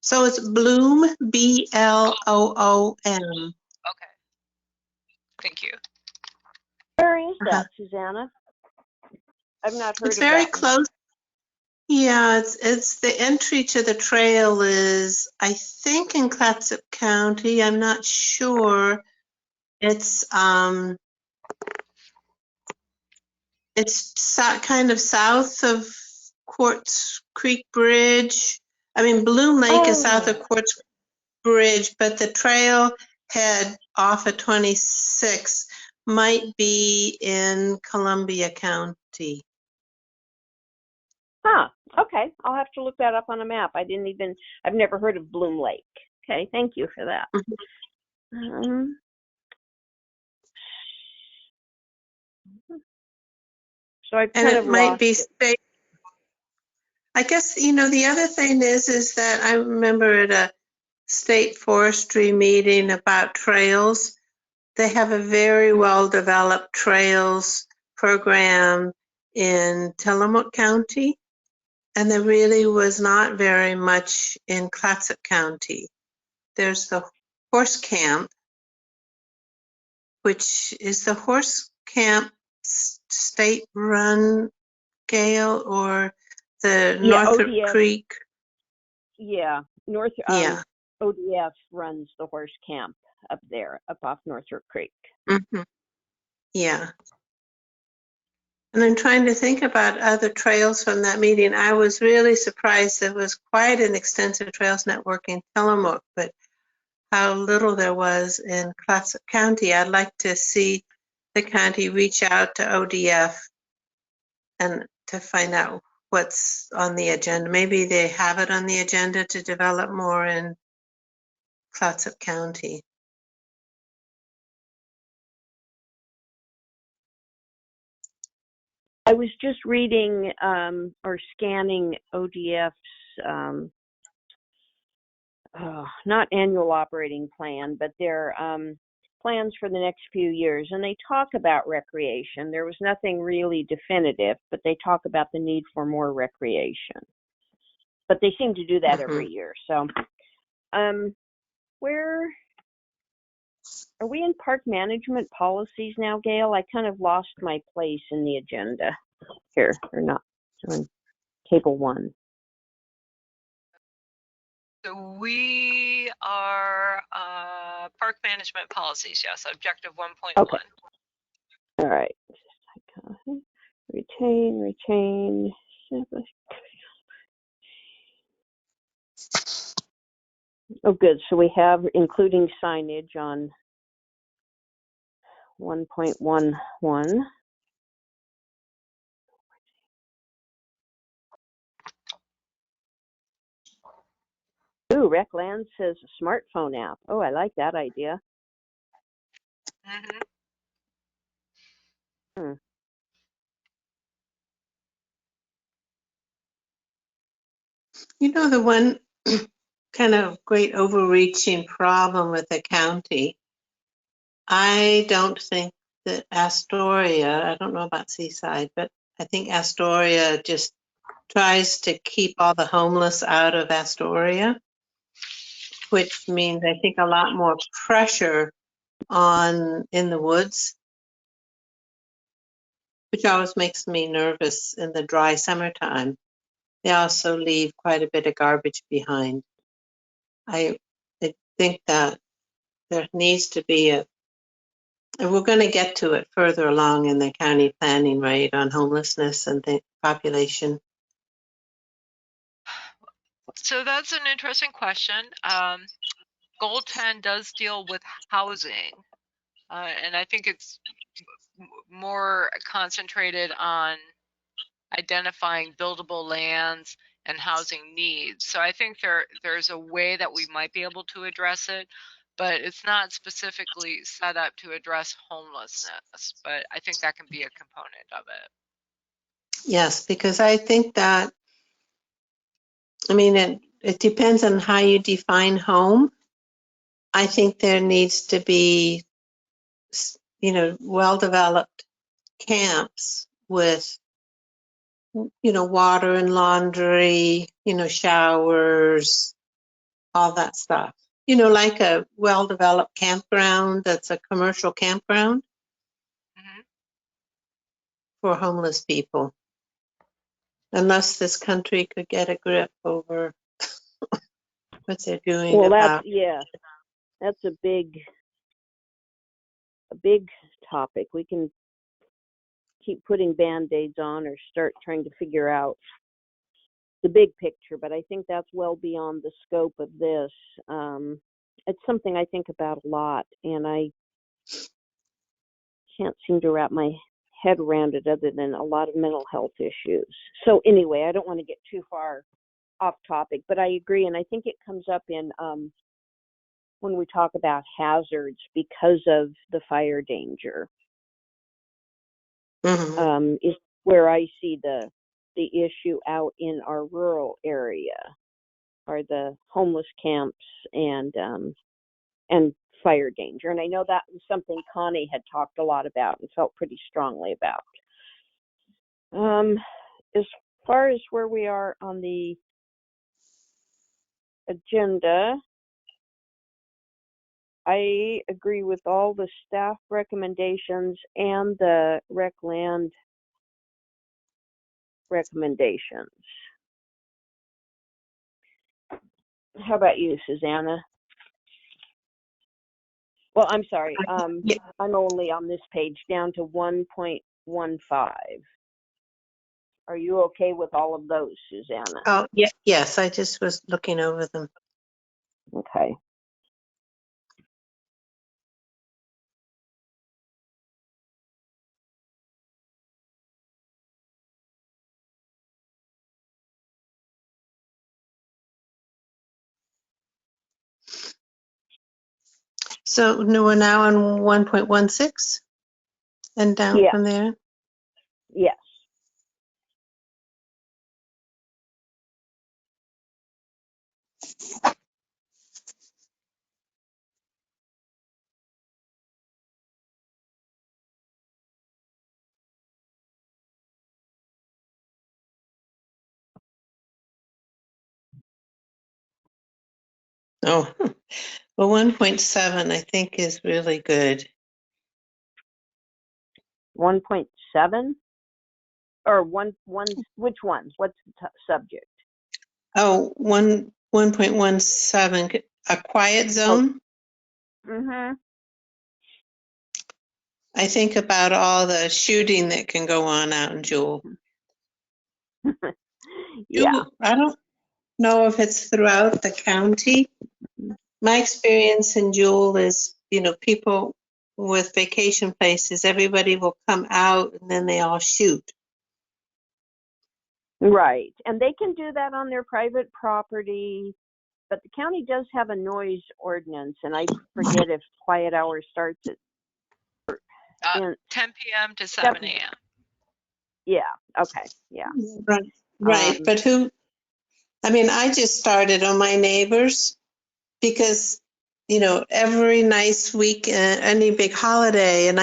[SPEAKER 3] So it's Bloom, Bloom.
[SPEAKER 4] Okay. Thank you.
[SPEAKER 2] Where is that, Susanna? I've not heard
[SPEAKER 3] It's
[SPEAKER 2] of
[SPEAKER 3] very
[SPEAKER 2] that one.
[SPEAKER 3] close. Yeah, it's the entry to the trail is, I think, in Clatsop County. I'm not sure. It's kind of south of Quartz Creek Bridge. I mean, Bloom Lake is south of Quartz Bridge, but the trail head off of 26 might be in Columbia County.
[SPEAKER 2] Huh. Okay. I'll have to look that up on a map. I've never heard of Bloom Lake. Okay. Thank you for that. So I kind of
[SPEAKER 3] might be
[SPEAKER 2] lost it.
[SPEAKER 3] state. I guess, the other thing is that I remember at a state forestry meeting about trails, they have a very well-developed trails program in Tillamook County, and there really was not very much in Clatsop County. There's the horse camp, which is the horse camp state-run, Gail, or the Northrop
[SPEAKER 2] ODF,
[SPEAKER 3] Creek?
[SPEAKER 2] Yeah,
[SPEAKER 3] Yeah.
[SPEAKER 2] ODF runs the horse camp up there, up off Northrop Creek.
[SPEAKER 3] Mm-hmm. Yeah. And I'm trying to think about other trails from that meeting. I was really surprised there was quite an extensive trails network in Tillamook, but how little there was in Clatsop County. I'd like to see the county reach out to ODF and to find out what's on the agenda. Maybe they have it on the agenda to develop more in Clatsop County.
[SPEAKER 2] I was just reading or scanning ODF's not annual operating plan, but their plans for the next few years, and they talk about recreation. There was nothing really definitive, but they talk about the need for more recreation. But they seem to do that every year. So, where are we in park management policies now, Gail? I kind of lost my place in the agenda here, or not, on table 1.
[SPEAKER 4] So we are park management policies. Yes, objective 1.1.
[SPEAKER 2] Okay. All right. Retain. Oh, good. So we have including signage on 1.11. Ooh, Recland says smartphone app. Oh, I like that idea.
[SPEAKER 4] Mm-hmm.
[SPEAKER 3] The one kind of great overreaching problem with the county, I don't think that Astoria, I don't know about Seaside, but I think Astoria just tries to keep all the homeless out of Astoria, which means I think a lot more pressure on in the woods, which always makes me nervous in the dry summertime. They also leave quite a bit of garbage behind. I think that there needs to be and we're going to get to it further along in the county planning, right, on homelessness and the population.
[SPEAKER 4] So that's an interesting question. Goal 10 does deal with housing, and I think it's more concentrated on identifying buildable lands and housing needs. So I think there's a way that we might be able to address it, but it's not specifically set up to address homelessness, but I think that can be a component of it.
[SPEAKER 3] Yes, because I think that, I mean, it depends on how you define home. I think there needs to be, well-developed camps with, water and laundry, showers, all that stuff. Like a well-developed campground that's a commercial campground
[SPEAKER 4] Mhm.
[SPEAKER 3] for homeless people. Unless this country could get a grip over what they're doing
[SPEAKER 2] Well,
[SPEAKER 3] about.
[SPEAKER 2] that's a big topic. We can keep putting band-aids on or start trying to figure out the big picture, but I think that's well beyond the scope of this. It's something I think about a lot, and I can't seem to wrap my head around it other than a lot of mental health issues. So anyway, I don't want to get too far off topic, but I agree, and I think it comes up in when we talk about hazards because of the fire danger.
[SPEAKER 3] Mm-hmm.
[SPEAKER 2] Is where I see the issue out in our rural area are the homeless camps and fire danger. And I know that was something Connie had talked a lot about and felt pretty strongly about. As far as where we are on the agenda, I agree with all the staff recommendations and the rec land recommendations. How about you, Susanna? Well, I'm sorry.
[SPEAKER 3] Yeah.
[SPEAKER 2] I'm only on this page down to 1.15. Are you okay with all of those, Susanna?
[SPEAKER 3] Oh, yeah, yes, I just was looking over them.
[SPEAKER 2] Okay.
[SPEAKER 3] So we're now on 1.16 and down
[SPEAKER 2] Yeah.
[SPEAKER 3] from there.
[SPEAKER 2] Yes.
[SPEAKER 3] Oh, well, 1.7 I think is really good.
[SPEAKER 2] 1.7 or one. Which one? What's the subject?
[SPEAKER 3] Oh, 1.17, a quiet zone.
[SPEAKER 2] Mm-hmm.
[SPEAKER 3] I think about all the shooting that can go on out in Jewell.
[SPEAKER 2] Yeah.
[SPEAKER 3] I don't know if it's throughout the county. My experience in Jewell is, people with vacation places, everybody will come out and then they all shoot.
[SPEAKER 2] Right. And they can do that on their private property, but the county does have a noise ordinance, and I forget if quiet hour starts at
[SPEAKER 4] 10 p.m. to 7 a.m.
[SPEAKER 2] Yeah. Okay. Yeah.
[SPEAKER 3] Right. But I just started on my neighbors because, every nice week, any big holiday, and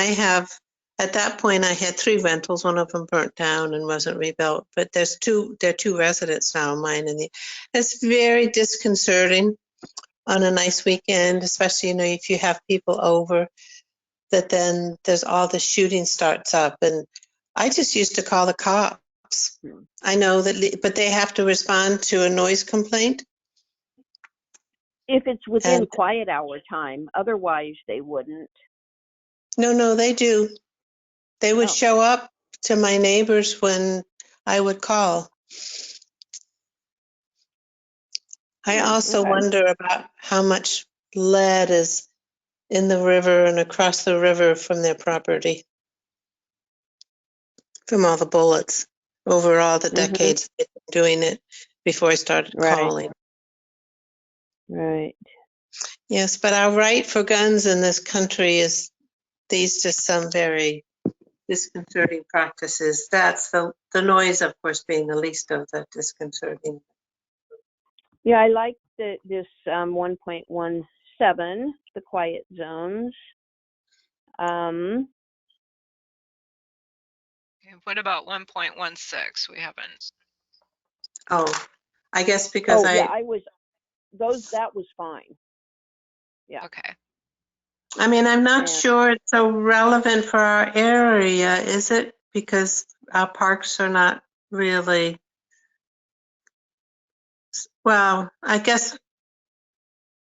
[SPEAKER 3] at that point I had 3 rentals. One of them burnt down and wasn't rebuilt, but there are 2 residents now, mine and it's very disconcerting on a nice weekend, especially, if you have people over, that then there's all the shooting starts up. And I just used to call the cops. I know that, but they have to respond to a noise complaint.
[SPEAKER 2] If it's within
[SPEAKER 3] And
[SPEAKER 2] quiet hour time, otherwise they wouldn't.
[SPEAKER 3] no, they do. They would show up to my neighbors when I would call. I also wonder about how much lead is in the river and across the river from their property. from all the bullets over all the
[SPEAKER 2] Mhm.
[SPEAKER 3] decades I've been doing it before I started
[SPEAKER 2] Right.
[SPEAKER 3] calling.
[SPEAKER 2] Right.
[SPEAKER 3] Yes, but our right for guns in this country is these just some very disconcerting practices. That's the noise, of course, being the least of the disconcerting.
[SPEAKER 2] Yeah, I like this 1.17, the quiet zones.
[SPEAKER 4] And what about 1.16? We haven't.
[SPEAKER 3] Oh, I guess because
[SPEAKER 2] yeah, that was fine. Yeah.
[SPEAKER 4] Okay.
[SPEAKER 3] I mean, I'm not
[SPEAKER 2] And
[SPEAKER 3] sure it's so relevant for our area, is it? Because our parks are not really, well, I guess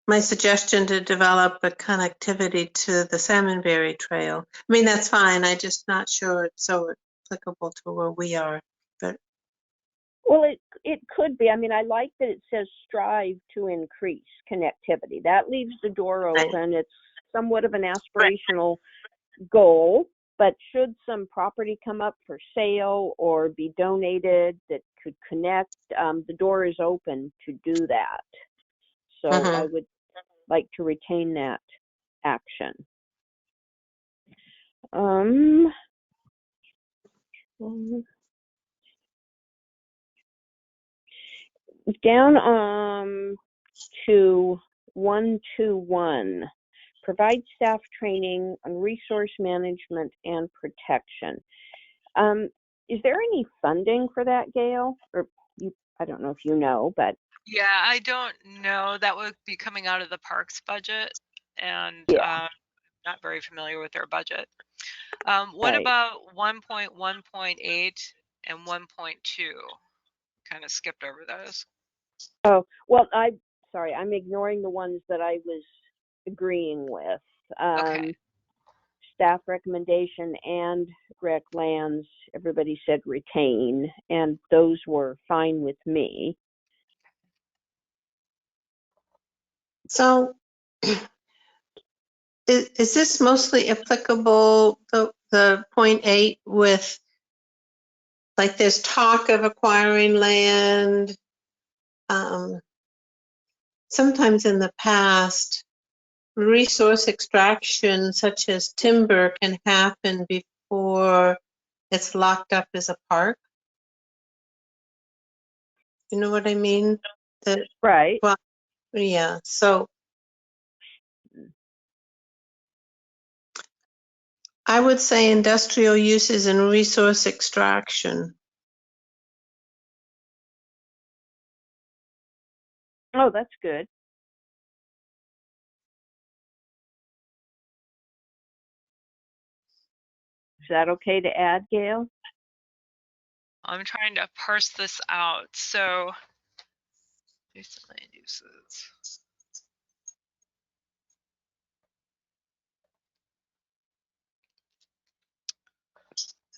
[SPEAKER 3] my suggestion to develop a connectivity to the Salmonberry Trail. I mean, that's fine. I'm just not sure it's so applicable to where we are. But
[SPEAKER 2] well, it could be. I mean, I like that it says strive to increase connectivity. That leaves the door open. It's somewhat of an aspirational goal, but should some property come up for sale or be donated that could connect, the door is open to do that. So I would like to retain that action. Down to 121, provide staff training on resource management and protection. Is there any funding for that, Gail? Or I don't know if you know, but
[SPEAKER 4] Yeah, I don't know. That would be coming out of the parks budget, and
[SPEAKER 2] yeah,
[SPEAKER 4] not very familiar with their budget. What
[SPEAKER 2] right.
[SPEAKER 4] about 1.1.8 and 1.2? Kind of skipped over those.
[SPEAKER 2] Oh, well, sorry, I'm ignoring the ones that I was agreeing with.
[SPEAKER 4] Okay.
[SPEAKER 2] Staff recommendation and rec lands, everybody said retain, and those were fine with me.
[SPEAKER 3] so is this mostly applicable, the 0.8 with, like, there's talk of acquiring land? Sometimes in the past, resource extraction such as timber can happen before it's locked up as a park. You know what I mean?
[SPEAKER 2] Right.
[SPEAKER 3] Well, yeah. So I would say industrial uses and resource extraction.
[SPEAKER 2] Oh, that's good. Is that okay to add, Gail?
[SPEAKER 4] I'm trying to parse this out. So, adjacent land uses.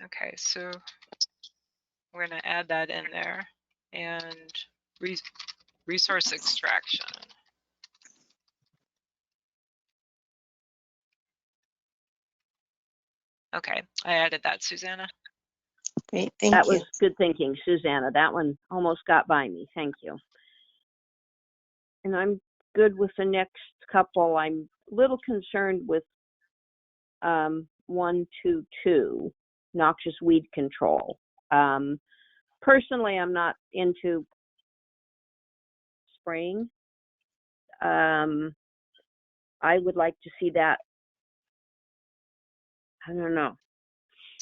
[SPEAKER 4] Okay, so we're going to add that in there. And resource extraction. Okay, I added that, Susanna.
[SPEAKER 3] Great, thank
[SPEAKER 2] That
[SPEAKER 3] you.
[SPEAKER 2] was good thinking, Susanna. That one almost got by me. Thank you. And I'm good with the next couple. I'm a little concerned with 122, noxious weed control. Personally, I'm not into spraying. I would like to see that, I don't know,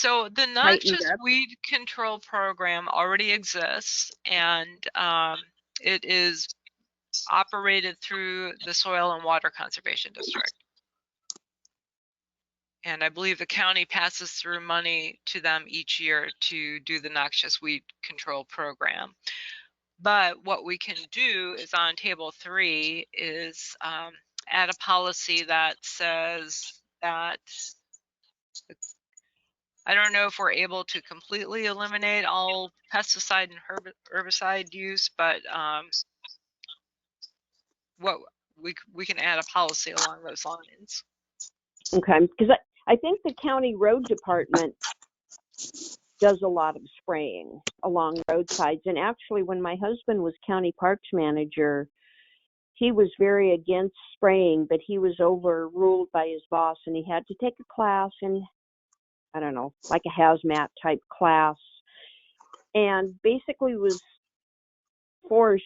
[SPEAKER 4] So the
[SPEAKER 2] tightened
[SPEAKER 4] noxious
[SPEAKER 2] up.
[SPEAKER 4] weed control program already exists, and it is operated through the Soil and Water Conservation District. And I believe the county passes through money to them each year to do the noxious weed control program. But what we can do is on table 3 is add a policy that says that, I don't know if we're able to completely eliminate all pesticide and herbicide use, but what we can add a policy along those lines.
[SPEAKER 2] Okay, because I think the county road department does a lot of spraying along roadsides. And actually, when my husband was county parks manager, he was very against spraying, but he was overruled by his boss, and he had to take a class in, I don't know, like a hazmat type class, and basically was forced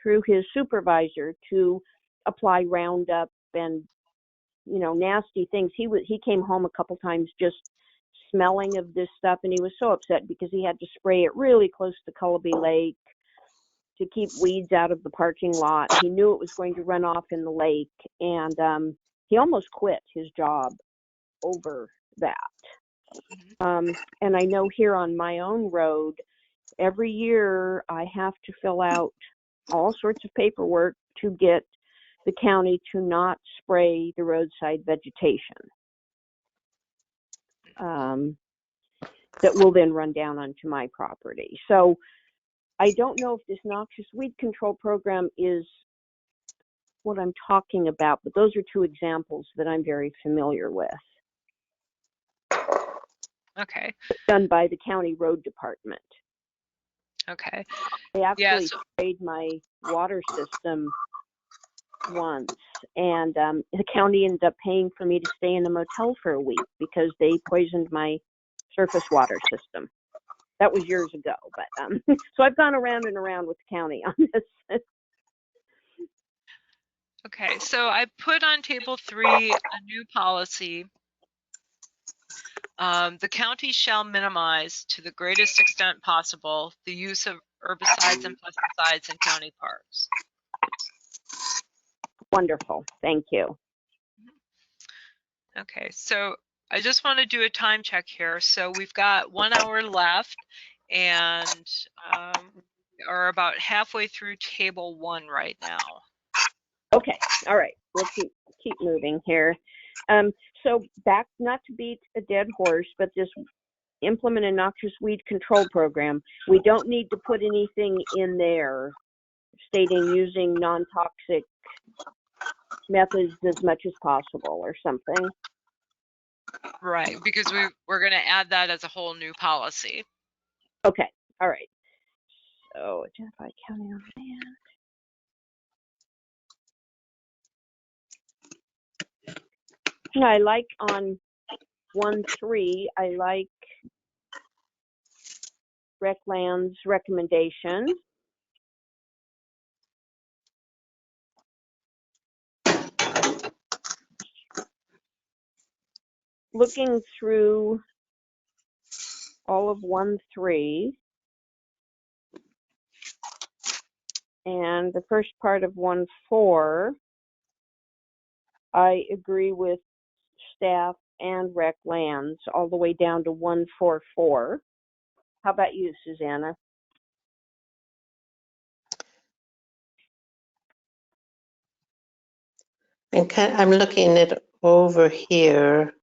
[SPEAKER 2] through his supervisor to apply Roundup and, you know, nasty things. He came home a couple times just smelling of this stuff, and he was so upset because he had to spray it really close to Cullowhee Lake to keep weeds out of the parking lot. He knew it was going to run off in the lake, and he almost quit his job over that. And I know here on my own road, every year I have to fill out all sorts of paperwork to get the county to not spray the roadside vegetation. That will then run down onto my property. So I don't know if this noxious weed control program is what I'm talking about, but those are two examples that I'm very familiar with.
[SPEAKER 4] Okay.
[SPEAKER 2] Done by the county road department.
[SPEAKER 4] Okay.
[SPEAKER 2] They actually sprayed my water system once, and the county ended up paying for me to stay in a motel for a week because they poisoned my surface water system. That was years ago, but so I've gone around and around with the county on this.
[SPEAKER 4] Okay, so I put on table 3 a new policy. The county shall minimize to the greatest extent possible the use of herbicides and pesticides in county parks.
[SPEAKER 2] Wonderful, thank you.
[SPEAKER 4] Okay, so I just want to do a time check here. So we've got 1 hour left, and are about halfway through table 1 right now.
[SPEAKER 2] Okay, all right, we'll keep moving here. So back, not to beat a dead horse, but this implement a noxious weed control program. We don't need to put anything in there stating using non-toxic methods as much as possible or something.
[SPEAKER 4] Right, because we're going to add that as a whole new policy.
[SPEAKER 2] Okay, all right. So identify county on land. I like on 1.3, I like Recland's recommendation. Looking through all of 1.3 and the first part of 1.4, I agree with staff and Recland's all the way down to 1.4.4. How about you, Susanna?
[SPEAKER 3] I'm looking it over here.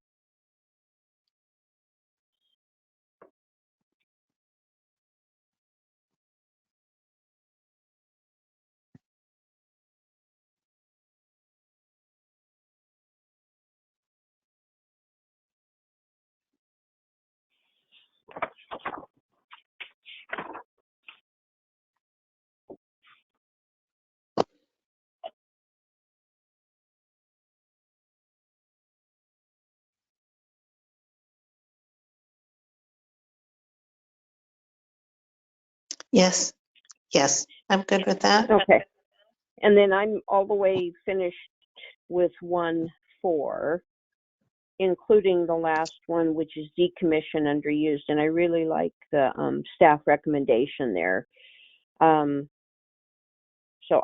[SPEAKER 3] Yes, I'm good with that.
[SPEAKER 2] Okay. And then I'm all the way finished with 1.4, including the last one, which is decommission underused. And I really like the staff recommendation there. So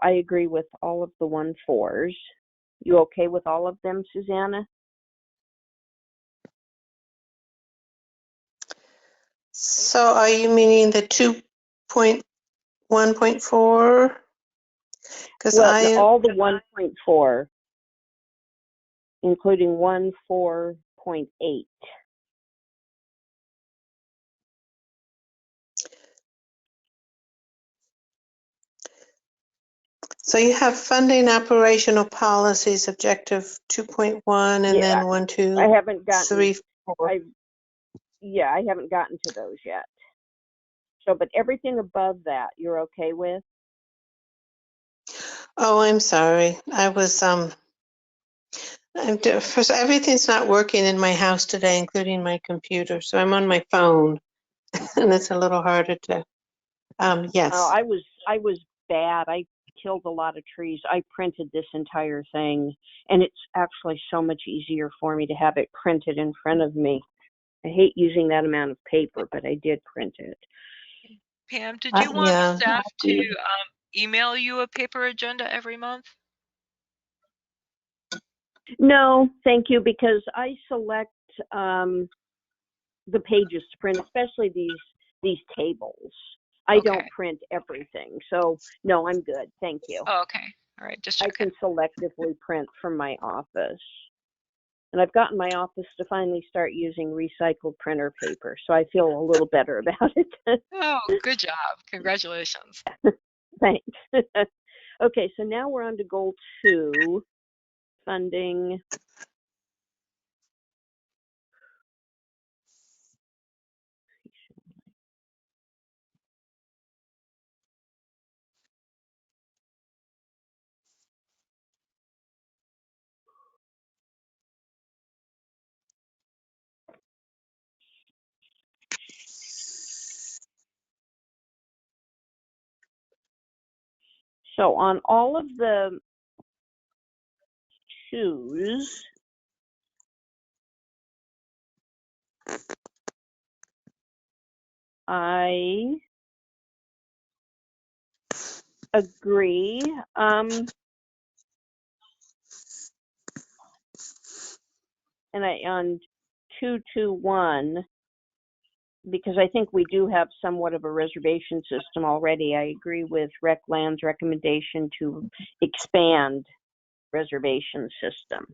[SPEAKER 2] I agree with all of the 1.4s. You okay with all of them, Susanna?
[SPEAKER 3] So are you meaning the 2.1.4? Because
[SPEAKER 2] Well, all the 1.4, including 1.4.8.
[SPEAKER 3] So you have funding operational policies, objective 2.1, and then 1, 2,
[SPEAKER 2] I haven't gotten
[SPEAKER 3] 3, 4.
[SPEAKER 2] Yeah, I haven't gotten to those yet. So, but everything above that, you're okay with?
[SPEAKER 3] Oh, I'm sorry. First, everything's not working in my house today, including my computer. So I'm on my phone, and it's a little harder to.
[SPEAKER 2] Oh,
[SPEAKER 3] Yes.
[SPEAKER 2] I was bad. I killed a lot of trees. I printed this entire thing, and it's actually so much easier for me to have it printed in front of me. I hate using that amount of paper, but I did print it.
[SPEAKER 4] Pam, did you want
[SPEAKER 3] Yeah.
[SPEAKER 4] staff to email you a paper agenda every month?
[SPEAKER 2] No, thank you, because I select the pages to print, especially these tables. I
[SPEAKER 4] Okay.
[SPEAKER 2] don't print everything, so no, I'm good. Thank you.
[SPEAKER 4] Oh, okay. All right, just
[SPEAKER 2] I
[SPEAKER 4] checking.
[SPEAKER 2] can selectively print from my office. And I've gotten my office to finally start using recycled printer paper, so I feel a little better about it.
[SPEAKER 4] Oh, good job. Congratulations.
[SPEAKER 2] Thanks. Okay, so now we're on to goal 2, funding. So on all of the 2s, I agree. And on 221, because I think we do have somewhat of a reservation system already, I agree with Rec Land's recommendation to expand reservation system.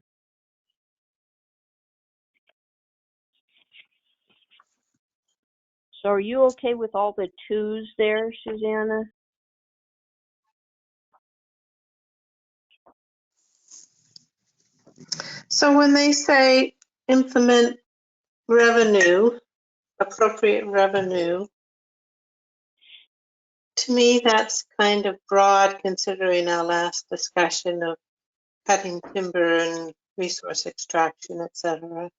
[SPEAKER 2] So are you okay with all the 2s there, Susanna?
[SPEAKER 3] So when they say implement revenue, appropriate revenue, to me that's kind of broad considering our last discussion of cutting timber and resource extraction, etc.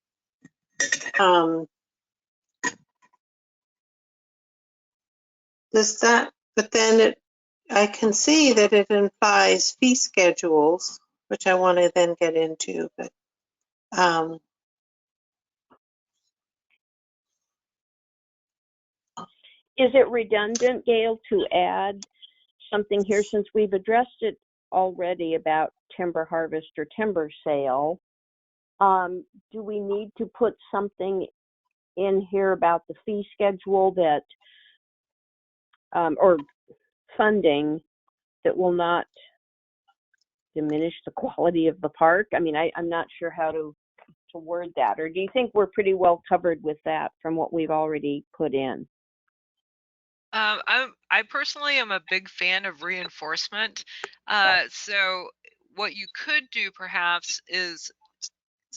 [SPEAKER 3] Does that, but then I can see that it implies fee schedules, which I want to then get into, but
[SPEAKER 2] Is it redundant, Gail, to add something here since we've addressed it already about timber harvest or timber sale? Do we need to put something in here about the fee schedule that, or funding that will not diminish the quality of the park? I mean, I'm not sure how to word that. Or do you think we're pretty well covered with that from what we've already put in?
[SPEAKER 4] I personally am a big fan of reinforcement. So what you could do perhaps is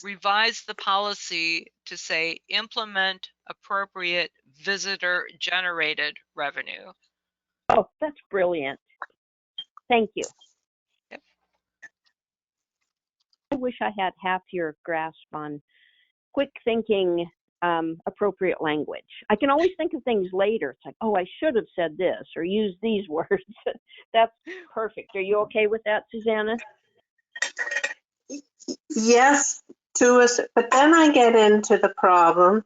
[SPEAKER 4] revise the policy to say implement appropriate visitor generated revenue.
[SPEAKER 2] Oh, that's brilliant. Thank you.
[SPEAKER 4] Yep.
[SPEAKER 2] I wish I had half your grasp on quick thinking, appropriate language. I can always think of things later. It's like, oh, I should have said this or used these words. That's perfect. Are you okay with that, Susanna?
[SPEAKER 3] yes, to us, but then I get into the problem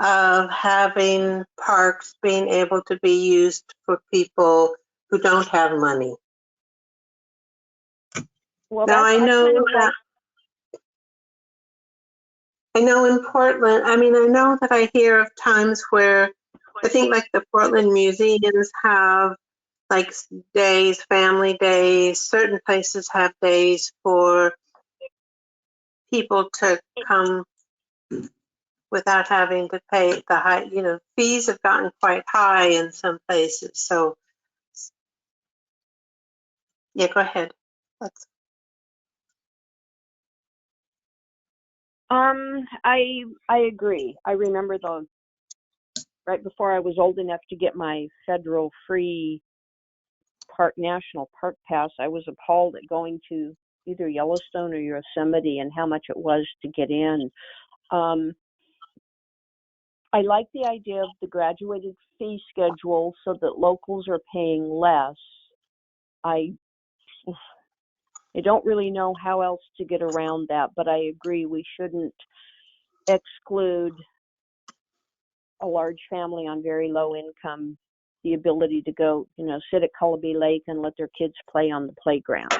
[SPEAKER 3] of having parks being able to be used for people who don't have money.
[SPEAKER 2] Well,
[SPEAKER 3] Now
[SPEAKER 2] that's,
[SPEAKER 3] I
[SPEAKER 2] I
[SPEAKER 3] know
[SPEAKER 2] kind of
[SPEAKER 3] that
[SPEAKER 2] like.
[SPEAKER 3] I know in Portland, I mean, I know that I hear of times where I think like the Portland museums have like days, family days, certain places have days for people to come without having to pay the high, fees have gotten quite high in some places. So, yeah, go ahead. That's
[SPEAKER 2] I agree. I remember right before I was old enough to get my federal free national park pass, I was appalled at going to either Yellowstone or Yosemite and how much it was to get in. I like the idea of the graduated fee schedule so that locals are paying less. I don't really know how else to get around that, but I agree we shouldn't exclude a large family on very low income the ability to go, sit at Cullowhee Lake and let their kids play on the playground.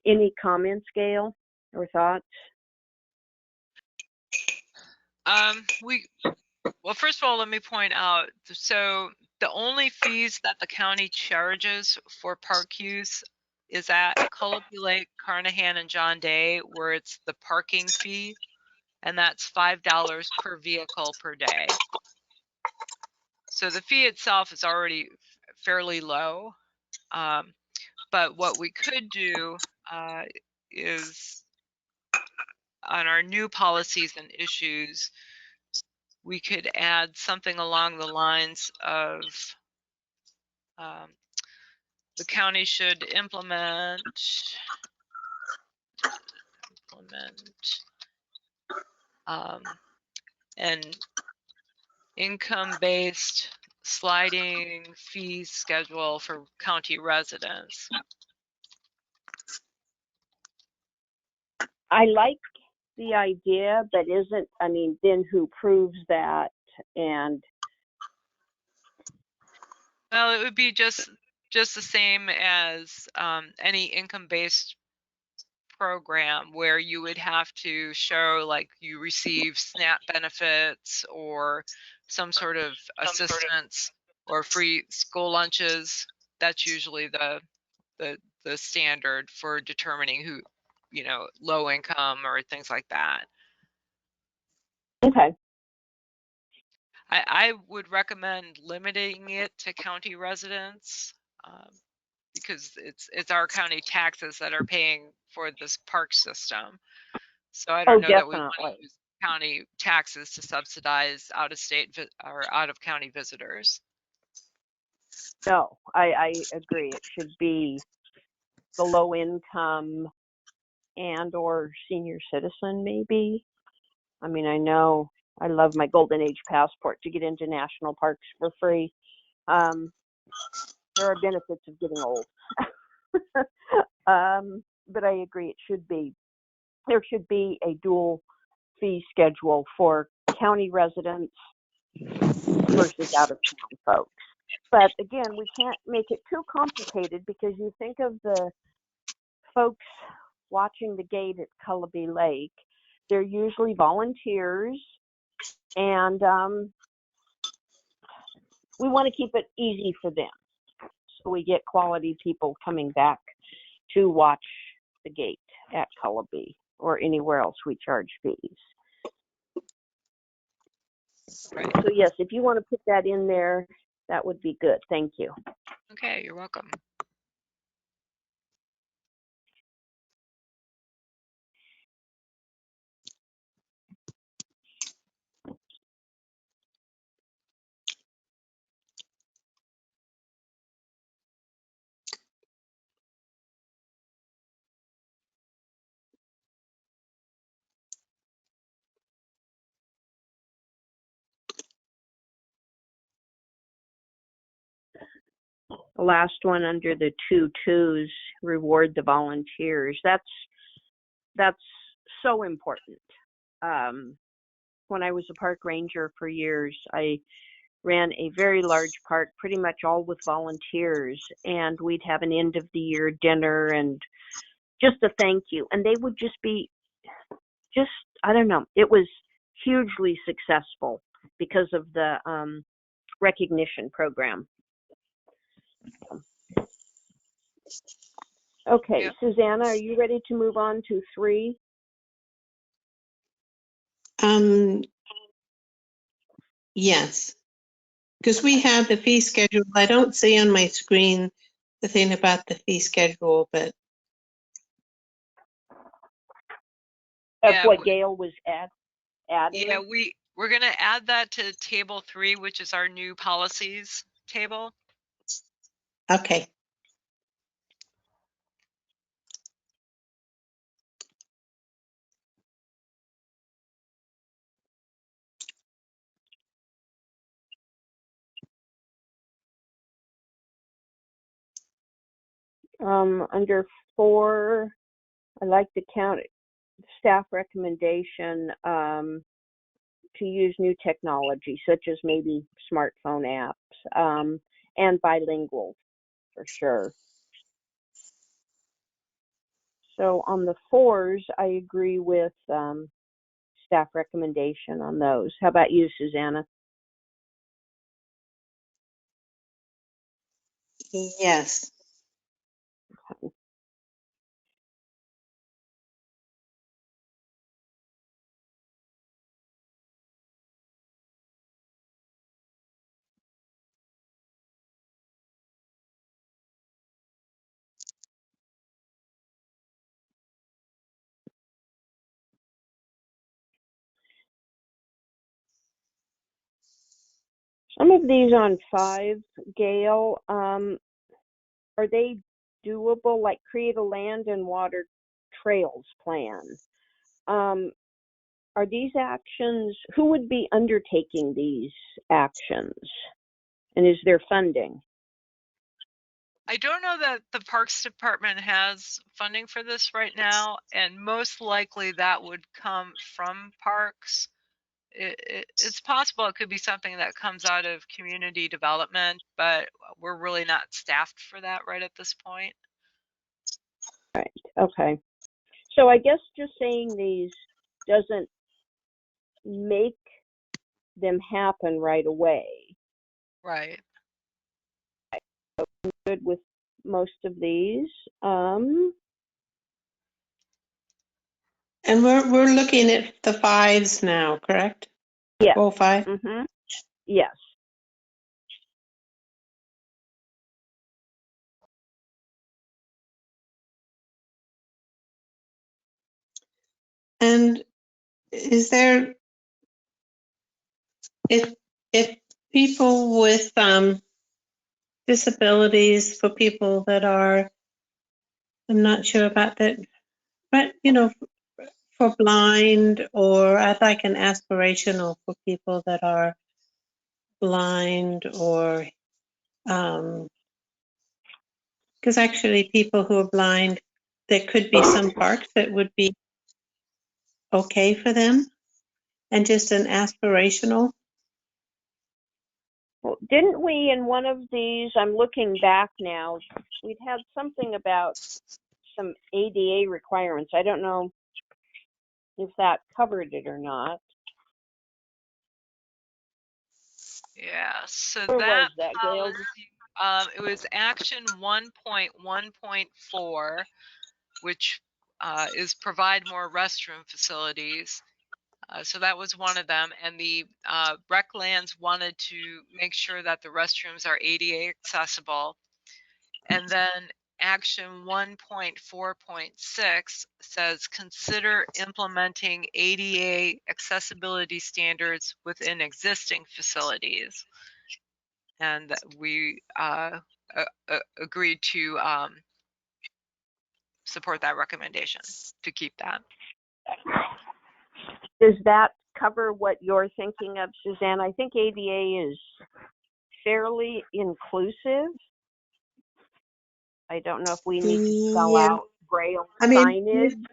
[SPEAKER 2] Any comments, Gail, or thoughts?
[SPEAKER 4] Well, first of all, let me point out, so the only fees that the county charges for park use is at Cullowhee Lake, Carnahan, and John Day, where it's the parking fee, and that's $5 per vehicle per day. So the fee itself is already fairly low. But what we could do is on our new policies and issues, we could add something along the lines of the county should implement an income-based sliding fee schedule for county residents.
[SPEAKER 2] I like the idea, but then who proves that? And
[SPEAKER 4] well, it would be just the same as any income-based program where you would have to show like you receive SNAP benefits or some sort of assistance or free school lunches. That's usually the standard for determining who, low income or things like that.
[SPEAKER 2] okay.
[SPEAKER 4] I would recommend limiting it to county residents because it's our county taxes that are paying for this park system. So I don't know that we want to use county taxes to subsidize out-of-state or out-of-county visitors.
[SPEAKER 2] No, I agree. It should be the low income and or senior citizen, maybe. I mean, I know I love my Golden Age passport to get into national parks for free. There are benefits of getting old. But I agree, there should be a dual fee schedule for county residents versus out of town folks. But again, we can't make it too complicated because you think of the folks watching the gate at Cullowhee Lake, they're usually volunteers, and we want to keep it easy for them so we get quality people coming back to watch the gate at Cullowhee or anywhere else we charge fees.
[SPEAKER 4] Right.
[SPEAKER 2] So yes, if you want to put that in there, that would be good. Thank you.
[SPEAKER 4] Okay, you're welcome.
[SPEAKER 2] The last one under the 2-2s, reward the volunteers. That's so important. When I was a park ranger for years, I ran a very large park, pretty much all with volunteers, and we'd have an end of the year dinner and just a thank you. And they would just be I don't know, it was hugely successful because of the recognition program. Okay, yeah. Susanna, are you ready to move on to 3?
[SPEAKER 3] Yes, because we have the fee schedule. I don't see on my screen the thing about the fee schedule, but
[SPEAKER 2] That's
[SPEAKER 4] Yeah,
[SPEAKER 2] what Gail was adding?
[SPEAKER 4] yeah, we're gonna add that to table 3, which is our new policies table.
[SPEAKER 3] Okay.
[SPEAKER 2] Under 4, I like the staff recommendation to use new technology, such as maybe smartphone apps, and bilingual for sure. So on the 4s, I agree with staff recommendation on those. How about you, Susanna?
[SPEAKER 3] Yes.
[SPEAKER 2] Some of these on 5, Gail, are they doable? Like create a land and water trails plan. Are these actions, who would be undertaking these actions? And is there funding?
[SPEAKER 4] I don't know that the Parks Department has funding for this right now, and most likely that would come from Parks. It's possible it could be something that comes out of community development, but we're really not staffed for that right at this point.
[SPEAKER 2] Right, okay. So I guess just saying these doesn't make them happen right away.
[SPEAKER 4] Right.
[SPEAKER 2] Good with most of these.
[SPEAKER 3] And we're looking at the 5s now, correct?
[SPEAKER 2] Yeah.
[SPEAKER 3] Goal 5?
[SPEAKER 2] Mm-hmm. Yes.
[SPEAKER 3] And is there, if people with disabilities, for people that are, I'm not sure about that, but for blind, or I'd like an aspirational for people that are blind, or because actually people who are blind, there could be some parks that would be okay for them, and just an aspirational.
[SPEAKER 2] Well, didn't we in one of these, I'm looking back now, we'd had something about some ADA requirements. I don't know if that covered it or not.
[SPEAKER 4] Yeah, so
[SPEAKER 2] Where
[SPEAKER 4] that
[SPEAKER 2] was that, Gail?
[SPEAKER 4] policy, it was action 1.1.4, which is provide more restroom facilities. So that was one of them, and the rec lands wanted to make sure that the restrooms are ADA accessible. And then action 1.4.6 says consider implementing ADA accessibility standards within existing facilities. And we agreed to support that recommendation to keep that.
[SPEAKER 2] Does that cover what you're thinking of, Suzanne? I think ADA is fairly inclusive. I don't know if we need to spell
[SPEAKER 3] Yeah,
[SPEAKER 2] out Braille
[SPEAKER 3] I mean,
[SPEAKER 2] signage.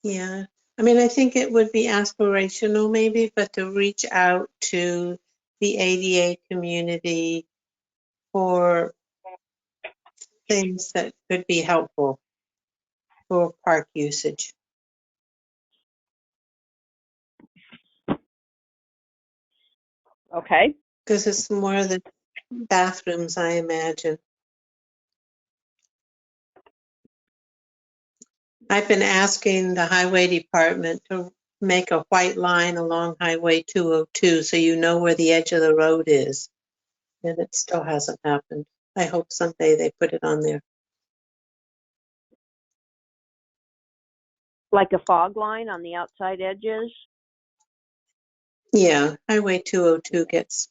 [SPEAKER 3] yeah. I mean, I think it would be aspirational maybe, but to reach out to the ADA community for things that could be helpful for park usage.
[SPEAKER 2] Okay.
[SPEAKER 3] Because it's more the bathrooms, I imagine. I've been asking the highway department to make a white line along Highway 202 so you know where the edge of the road is. And it still hasn't happened. I hope someday they put it on there.
[SPEAKER 2] Like a fog line on the outside edges?
[SPEAKER 3] Yeah, Highway 202 gets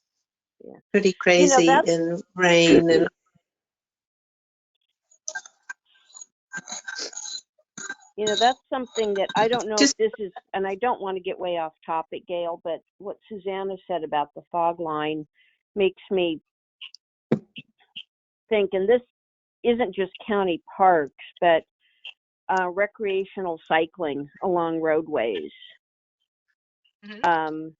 [SPEAKER 2] Yeah.
[SPEAKER 3] pretty
[SPEAKER 2] You know,
[SPEAKER 3] crazy in rain and
[SPEAKER 2] that's something that I don't know if
[SPEAKER 3] just,
[SPEAKER 2] this is, and I don't want to get way off topic, Gail, but what Susanna said about the fog line makes me think, and this isn't just county parks, but recreational cycling along roadways.
[SPEAKER 4] Mhm.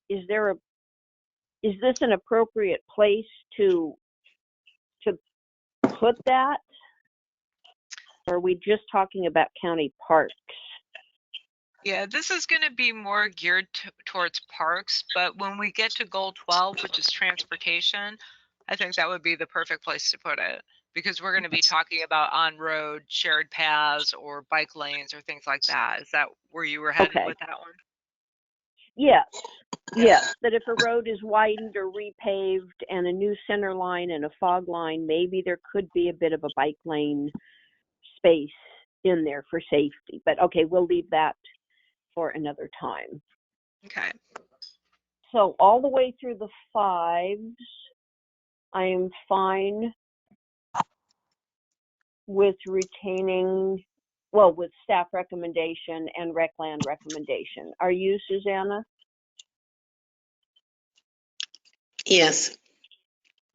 [SPEAKER 2] Is this an appropriate place to put that? Or are we just talking about county parks?
[SPEAKER 4] Yeah, this is going to be more geared towards parks, but when we get to goal 12, which is transportation, I think that would be the perfect place to put it because we're going to be talking about on-road shared paths or bike lanes or things like that. Is that where you were headed
[SPEAKER 2] Okay.
[SPEAKER 4] with that one?
[SPEAKER 2] Yes. Yes, that if a road is widened or repaved and a new center line and a fog line, maybe there could be a bit of a bike lane space in there for safety. But okay, we'll leave that for another time.
[SPEAKER 4] Okay.
[SPEAKER 2] So all the way through the fives, I am fine with retaining, well, with staff recommendation and rec land recommendation. Are you, Susanna?
[SPEAKER 3] yes.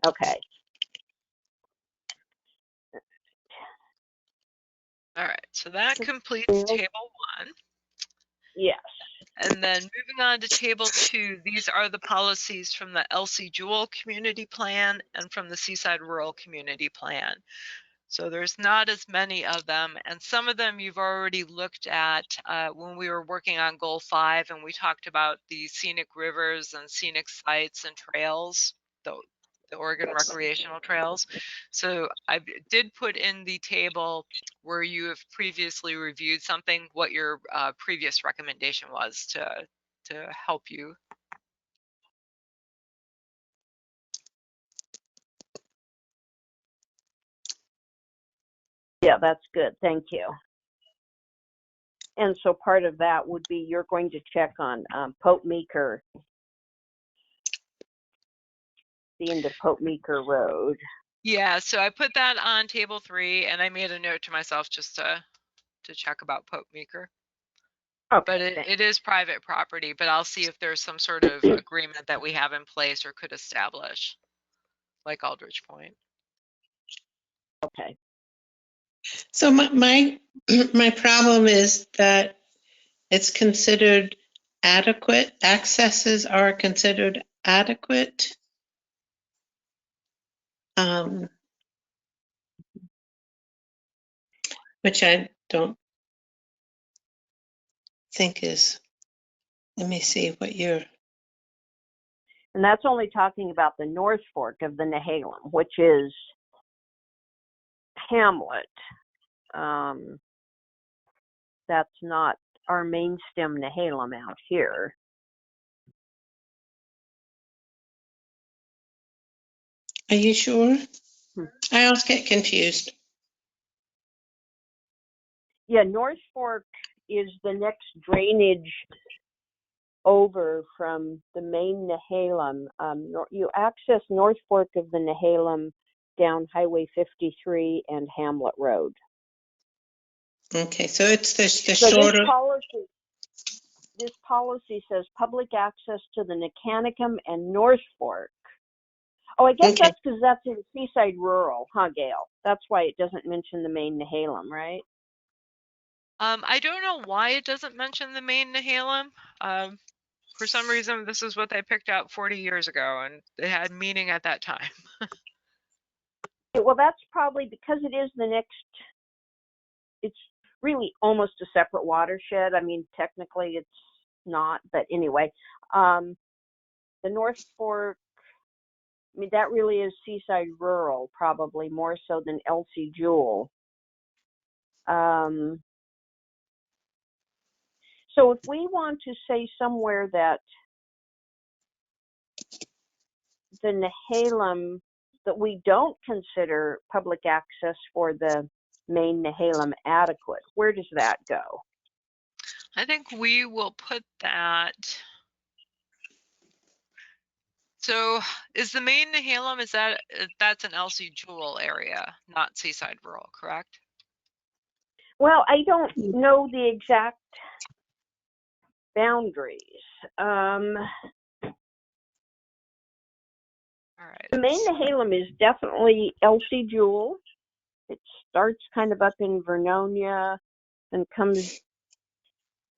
[SPEAKER 2] Okay.
[SPEAKER 4] All right. So that completes table 1.
[SPEAKER 2] Yes.
[SPEAKER 4] And then moving on to table 2, these are the policies from the Elsie-Jewell Community Plan and from the Seaside Rural Community Plan. So there's not as many of them, and some of them you've already looked at when we were working on goal 5 and we talked about the scenic rivers and scenic sites and trails, the Oregon recreational trails. So I did put in the table where you have previously reviewed something, what your previous recommendation was to help you.
[SPEAKER 2] Yeah, that's good. Thank you. And so part of that would be you're going to check on Pope Meeker, the end of Pope Meeker Road.
[SPEAKER 4] Yeah, so I put that on table 3 and I made a note to myself just to check about Pope Meeker.
[SPEAKER 2] Okay,
[SPEAKER 4] But it is private property, but I'll see if there's some sort of agreement that we have in place or could establish, like Aldrich Point.
[SPEAKER 2] okay.
[SPEAKER 3] So my my problem is that it's considered adequate. Accesses are considered adequate. Which I don't think is, let me see what you're,
[SPEAKER 2] And that's only talking about the North Fork of the Nehalem, which is Hamlet. That's not our main stem Nehalem out here.
[SPEAKER 3] are you sure?
[SPEAKER 2] Hmm.
[SPEAKER 3] I always get confused.
[SPEAKER 2] Yeah, North Fork is the next drainage over from the main Nehalem. You access North Fork of the Nehalem down Highway 53 and Hamlet Road.
[SPEAKER 3] Okay, so it's the
[SPEAKER 2] So
[SPEAKER 3] shorter.
[SPEAKER 2] this policy says public access to the Nicanicum and North Fork. Oh, I guess
[SPEAKER 3] Okay,
[SPEAKER 2] that's because that's in Seaside Rural, huh, Gail? That's why it doesn't mention the main Nehalem, right?
[SPEAKER 4] I don't know why it doesn't mention the main Nehalem. For some reason, this is what they picked out 40 years ago, and it had meaning at that time.
[SPEAKER 2] Well, that's probably because it is the next. It's really almost a separate watershed. I mean, technically it's not, but anyway, the North Fork. I mean, that really is Seaside Rural, probably more so than Elsie-Jewell. So if we want to say somewhere that the Nehalem, that we don't consider public access for the main Nehalem adequate. Where does that go?
[SPEAKER 4] I think we will put that. So is the main Nehalem, that's an Elsie-Jewell area, not Seaside Rural, correct?
[SPEAKER 2] Well, I don't know the exact boundaries.
[SPEAKER 4] All right.
[SPEAKER 2] The main Nehalem is definitely Elsie-Jewell. It starts kind of up in Vernonia and comes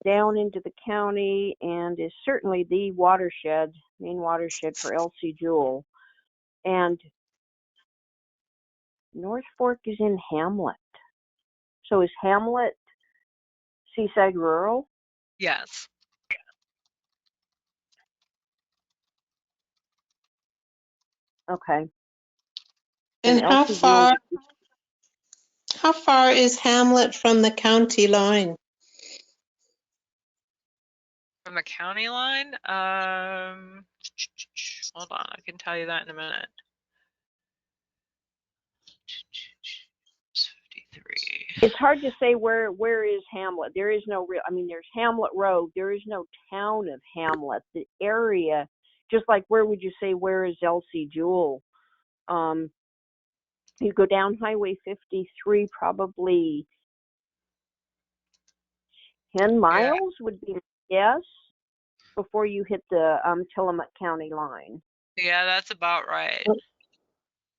[SPEAKER 2] down into the county and is certainly the watershed, main watershed for Elsie-Jewell. And North Fork is in Hamlet. So is Hamlet Seaside Rural?
[SPEAKER 4] Yes.
[SPEAKER 2] Okay.
[SPEAKER 3] And how
[SPEAKER 2] Elsie-Jewell,
[SPEAKER 3] far is Hamlet from the county line?
[SPEAKER 4] From the county line? Hold on, I can tell you that in a minute. 53.
[SPEAKER 2] it's hard to say where is Hamlet. There is no real, I mean, there's Hamlet Road. There is no town of Hamlet. The area, just like where would you say, where is Elsie-Jewell? You go down Highway 53, probably 10 miles would be my guess before you hit the Tillamook County line.
[SPEAKER 4] Yeah, that's about right.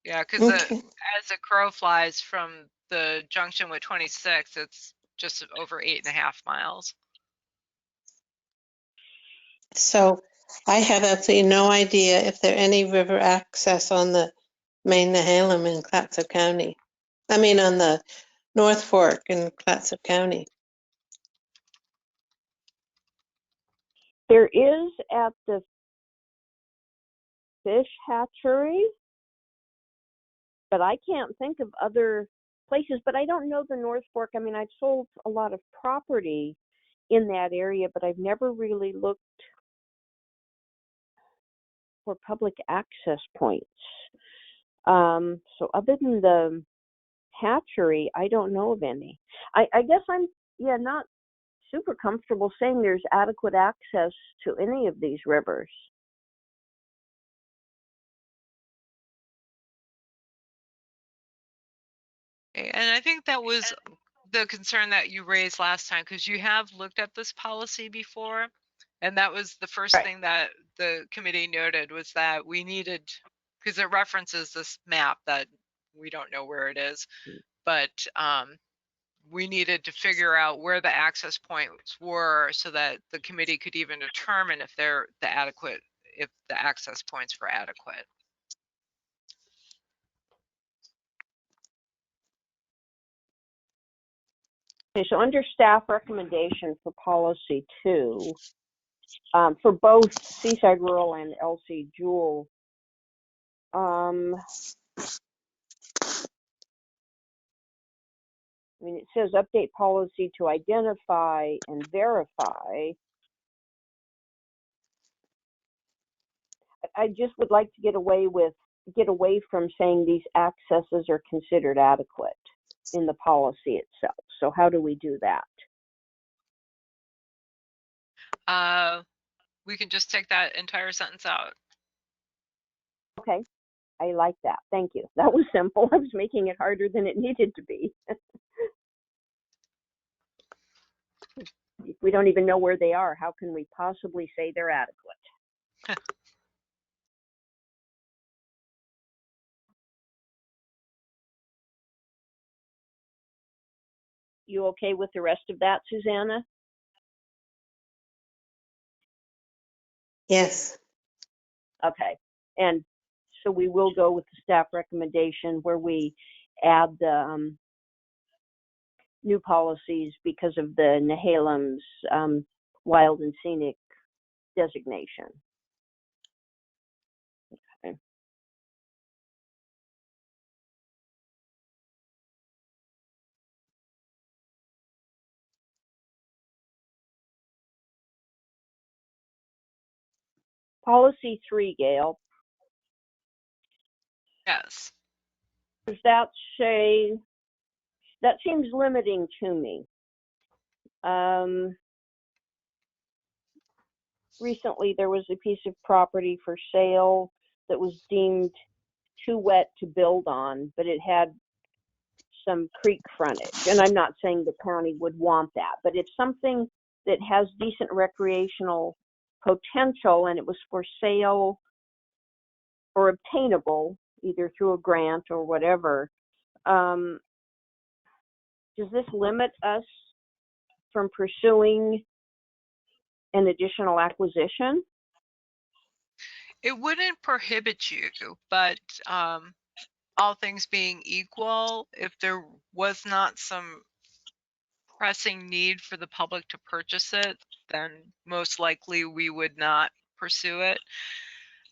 [SPEAKER 4] Yeah, because
[SPEAKER 3] Okay.
[SPEAKER 4] as a crow flies from the junction with 26, it's just over 8.5 miles.
[SPEAKER 3] So I have absolutely no idea if there any river access on the main Nehalem in Clatsop County. I mean, on the North Fork in Clatsop County.
[SPEAKER 2] There is at the fish hatchery, but I can't think of other places. But I don't know the North Fork. I mean, I've sold a lot of property in that area, but I've never really looked for public access points. So other than the hatchery, I don't know of any. I guess I'm not super comfortable saying there's adequate access to any of these rivers.
[SPEAKER 4] And I think that was the concern that you raised last time, because you have looked at this policy before, and that was the first thing that the committee noted, was that we needed, because it references this map that we don't know where it is, but we needed to figure out where the access points were so that the committee could even determine if if the access points were adequate.
[SPEAKER 2] Okay, so under staff recommendation for policy 2, for both Seaside Rural and Elsie-Jewell, I mean, it says update policy to identify and verify. I just would like to get away from saying these accesses are considered adequate in the policy itself. So how do we do that?
[SPEAKER 4] We can just take that entire sentence out.
[SPEAKER 2] Okay, I like that. Thank you. That was simple. I was making it harder than it needed to be. If we don't even know where they are, how can we possibly say they're adequate? You okay with the rest of that, Susanna?
[SPEAKER 3] Yes.
[SPEAKER 2] Okay. And so we will go with the staff recommendation where we add the new policies because of the Nehalem's wild and scenic designation. Okay. Policy 3, Gail.
[SPEAKER 4] Yes.
[SPEAKER 2] Does that say that seems limiting to me. Recently, there was a piece of property for sale that was deemed too wet to build on, but it had some creek frontage. And I'm not saying the county would want that, but it's something that has decent recreational potential and it was for sale or obtainable either through a grant or whatever. Does this limit us from pursuing an additional acquisition?
[SPEAKER 4] It wouldn't prohibit you, but all things being equal, if there was not some pressing need for the public to purchase it, then most likely we would not pursue it.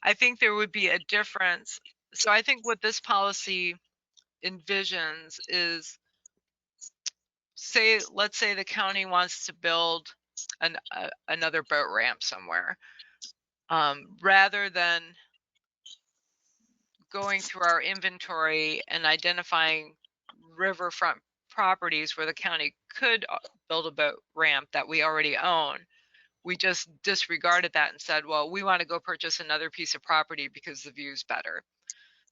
[SPEAKER 4] I think there would be a difference. So I think what this policy envisions is, let's say the county wants to build another boat ramp somewhere. Rather than going through our inventory and identifying riverfront properties where the county could build a boat ramp that we already own, we just disregarded that and said, well, we want to go purchase another piece of property because the view's better.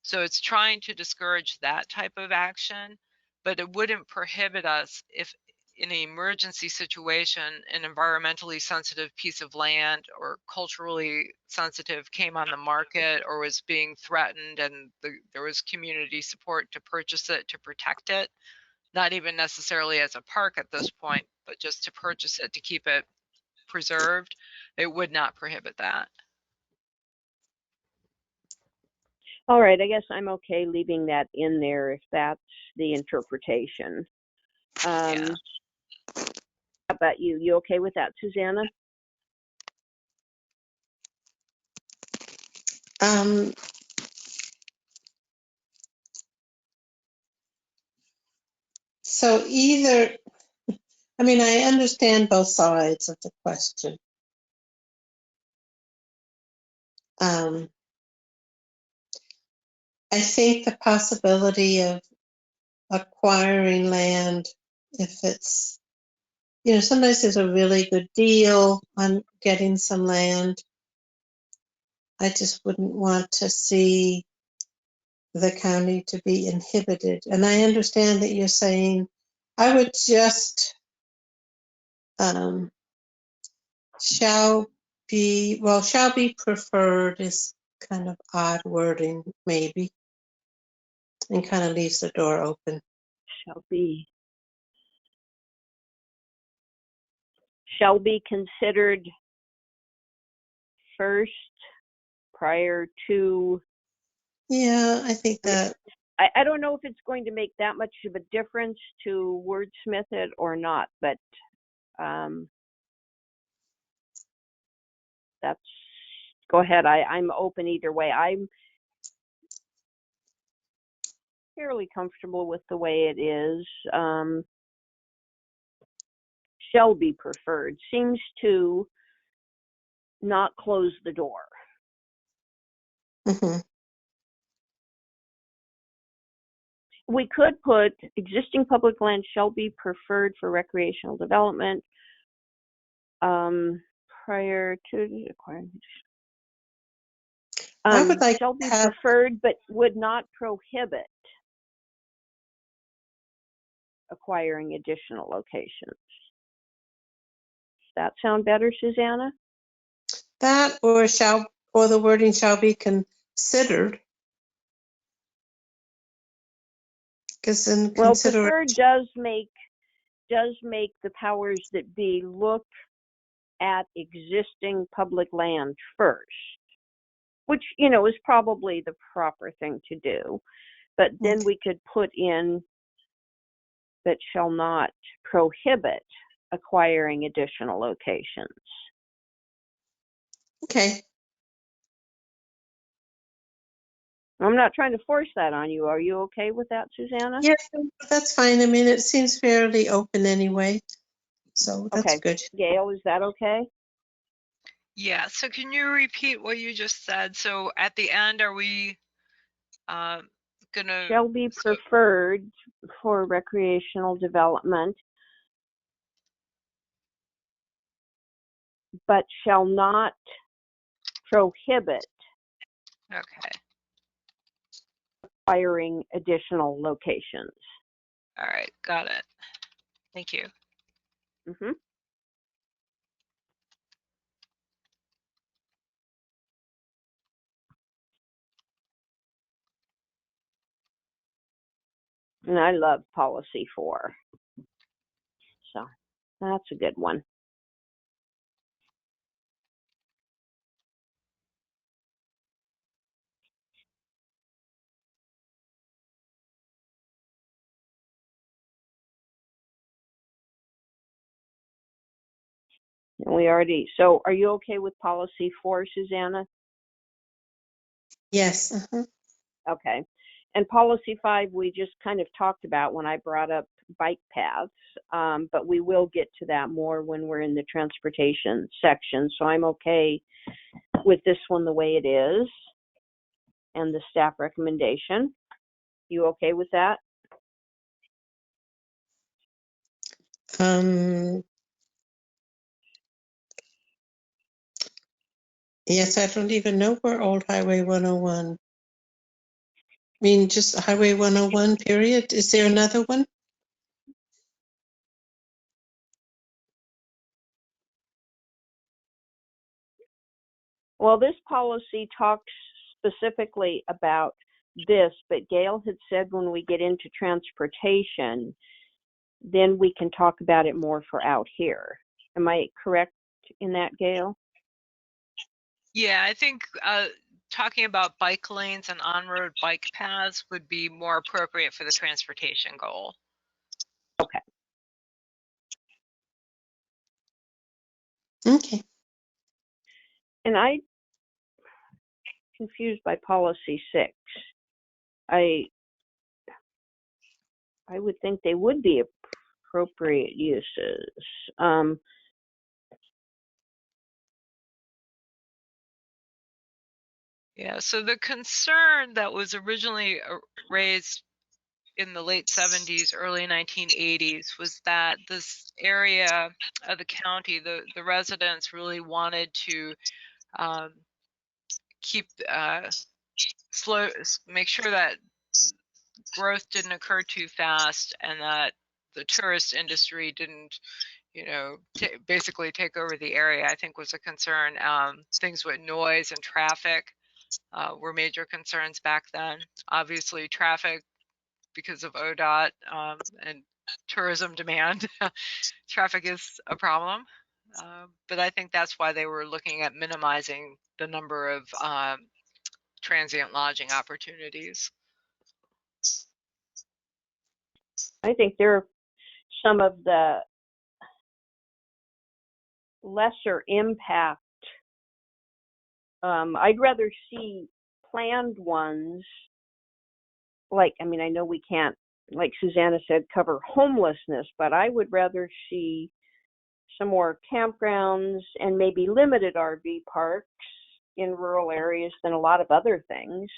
[SPEAKER 4] So it's trying to discourage that type of action, but it wouldn't prohibit us if in an emergency situation, an environmentally sensitive piece of land or culturally sensitive came on the market or was being threatened and there was community support to purchase it, to protect it, not even necessarily as a park at this point, but just to purchase it, to keep it preserved, it would not prohibit that.
[SPEAKER 2] All right, I guess I'm okay leaving that in there if that's the interpretation.
[SPEAKER 4] Yeah.
[SPEAKER 2] How about you? You okay with that, Susanna?
[SPEAKER 3] So either, I mean, I understand both sides of the question. I think the possibility of acquiring land, if it's, sometimes there's a really good deal on getting some land. I just wouldn't want to see the county to be inhibited. And I understand that you're saying I would just shall be preferred is kind of odd wording, maybe, and kind of leaves the door open.
[SPEAKER 2] Shall be considered first prior to.
[SPEAKER 3] Yeah, I think that.
[SPEAKER 2] I don't know if it's going to make that much of a difference to wordsmith it or not, but that's, go ahead. I'm open either way. I'm fairly comfortable with the way it is. Shall be preferred seems to not close the door.
[SPEAKER 3] Mm-hmm.
[SPEAKER 2] We could put existing public land shall be preferred for recreational development prior to acquiring.
[SPEAKER 3] I would like
[SPEAKER 2] shall be preferred, but would not prohibit acquiring additional locations. Does that sound better, Susanna?
[SPEAKER 3] that, or the wording shall be considered. Because in
[SPEAKER 2] preferred does make the powers that be look at existing public land first, which is probably the proper thing to do. But then we could put in that shall not prohibit acquiring additional locations.
[SPEAKER 3] Okay.
[SPEAKER 2] I'm not trying to force that on you. Are you okay with that, Susanna?
[SPEAKER 3] Yeah, that's fine. I mean, it seems fairly open anyway, so that's good.
[SPEAKER 2] Gail, is that okay?
[SPEAKER 4] Yeah, so can you repeat what you just said? So at the end, are we gonna...
[SPEAKER 2] Shall be preferred for recreational development, but shall not prohibit
[SPEAKER 4] Okay.
[SPEAKER 2] acquiring additional locations.
[SPEAKER 4] All right. Got it. Thank you.
[SPEAKER 2] Mm-hmm. And I love policy 4. So that's a good one. And we already, so are you okay with policy 4, Susanna?
[SPEAKER 3] Yes.
[SPEAKER 2] Okay. And policy 5, we just kind of talked about when I brought up bike paths, but we will get to that more when we're in the transportation section. So I'm okay with this one the way it is and the staff recommendation. You okay with that?
[SPEAKER 3] Yes, I don't even know where Old Highway 101. I mean, just Highway 101, period. Is there another one?
[SPEAKER 2] Well, this policy talks specifically about this, but Gail had said when we get into transportation, then we can talk about it more for out here. Am I correct in that, Gail?
[SPEAKER 4] Yeah, I think talking about bike lanes and on-road bike paths would be more appropriate for the transportation goal.
[SPEAKER 2] Okay.
[SPEAKER 3] Okay.
[SPEAKER 2] And I confused by policy 6. I would think they would be appropriate uses.
[SPEAKER 4] Yeah, so the concern that was originally raised in the late 70s, early 1980s was that this area of the county, the residents really wanted to keep make sure that growth didn't occur too fast and that the tourist industry didn't, you know, basically take over the area, I think was a concern. Things with noise and traffic were major concerns back then. Obviously, traffic because of ODOT and tourism demand, traffic is a problem. But I think that's why they were looking at minimizing the number of transient lodging opportunities.
[SPEAKER 2] I think there are some of the lesser impact. I'd rather see planned ones, like, I mean, I know we can't, like Susanna said, cover homelessness, but I would rather see some more campgrounds and maybe limited RV parks in rural areas than a lot of other things.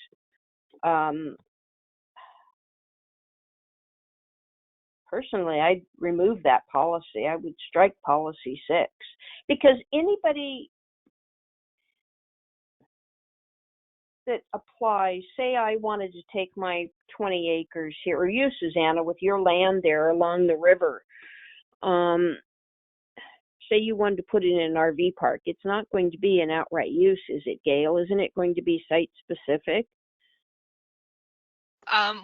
[SPEAKER 2] Personally, I'd remove that policy. I would strike policy 6 because anybody that applies, say I wanted to take my 20 acres here, or you, Susanna, with your land there along the river, say you wanted to put it in an RV park, it's not going to be an outright use, is it, Gail? Isn't it going to be site specific?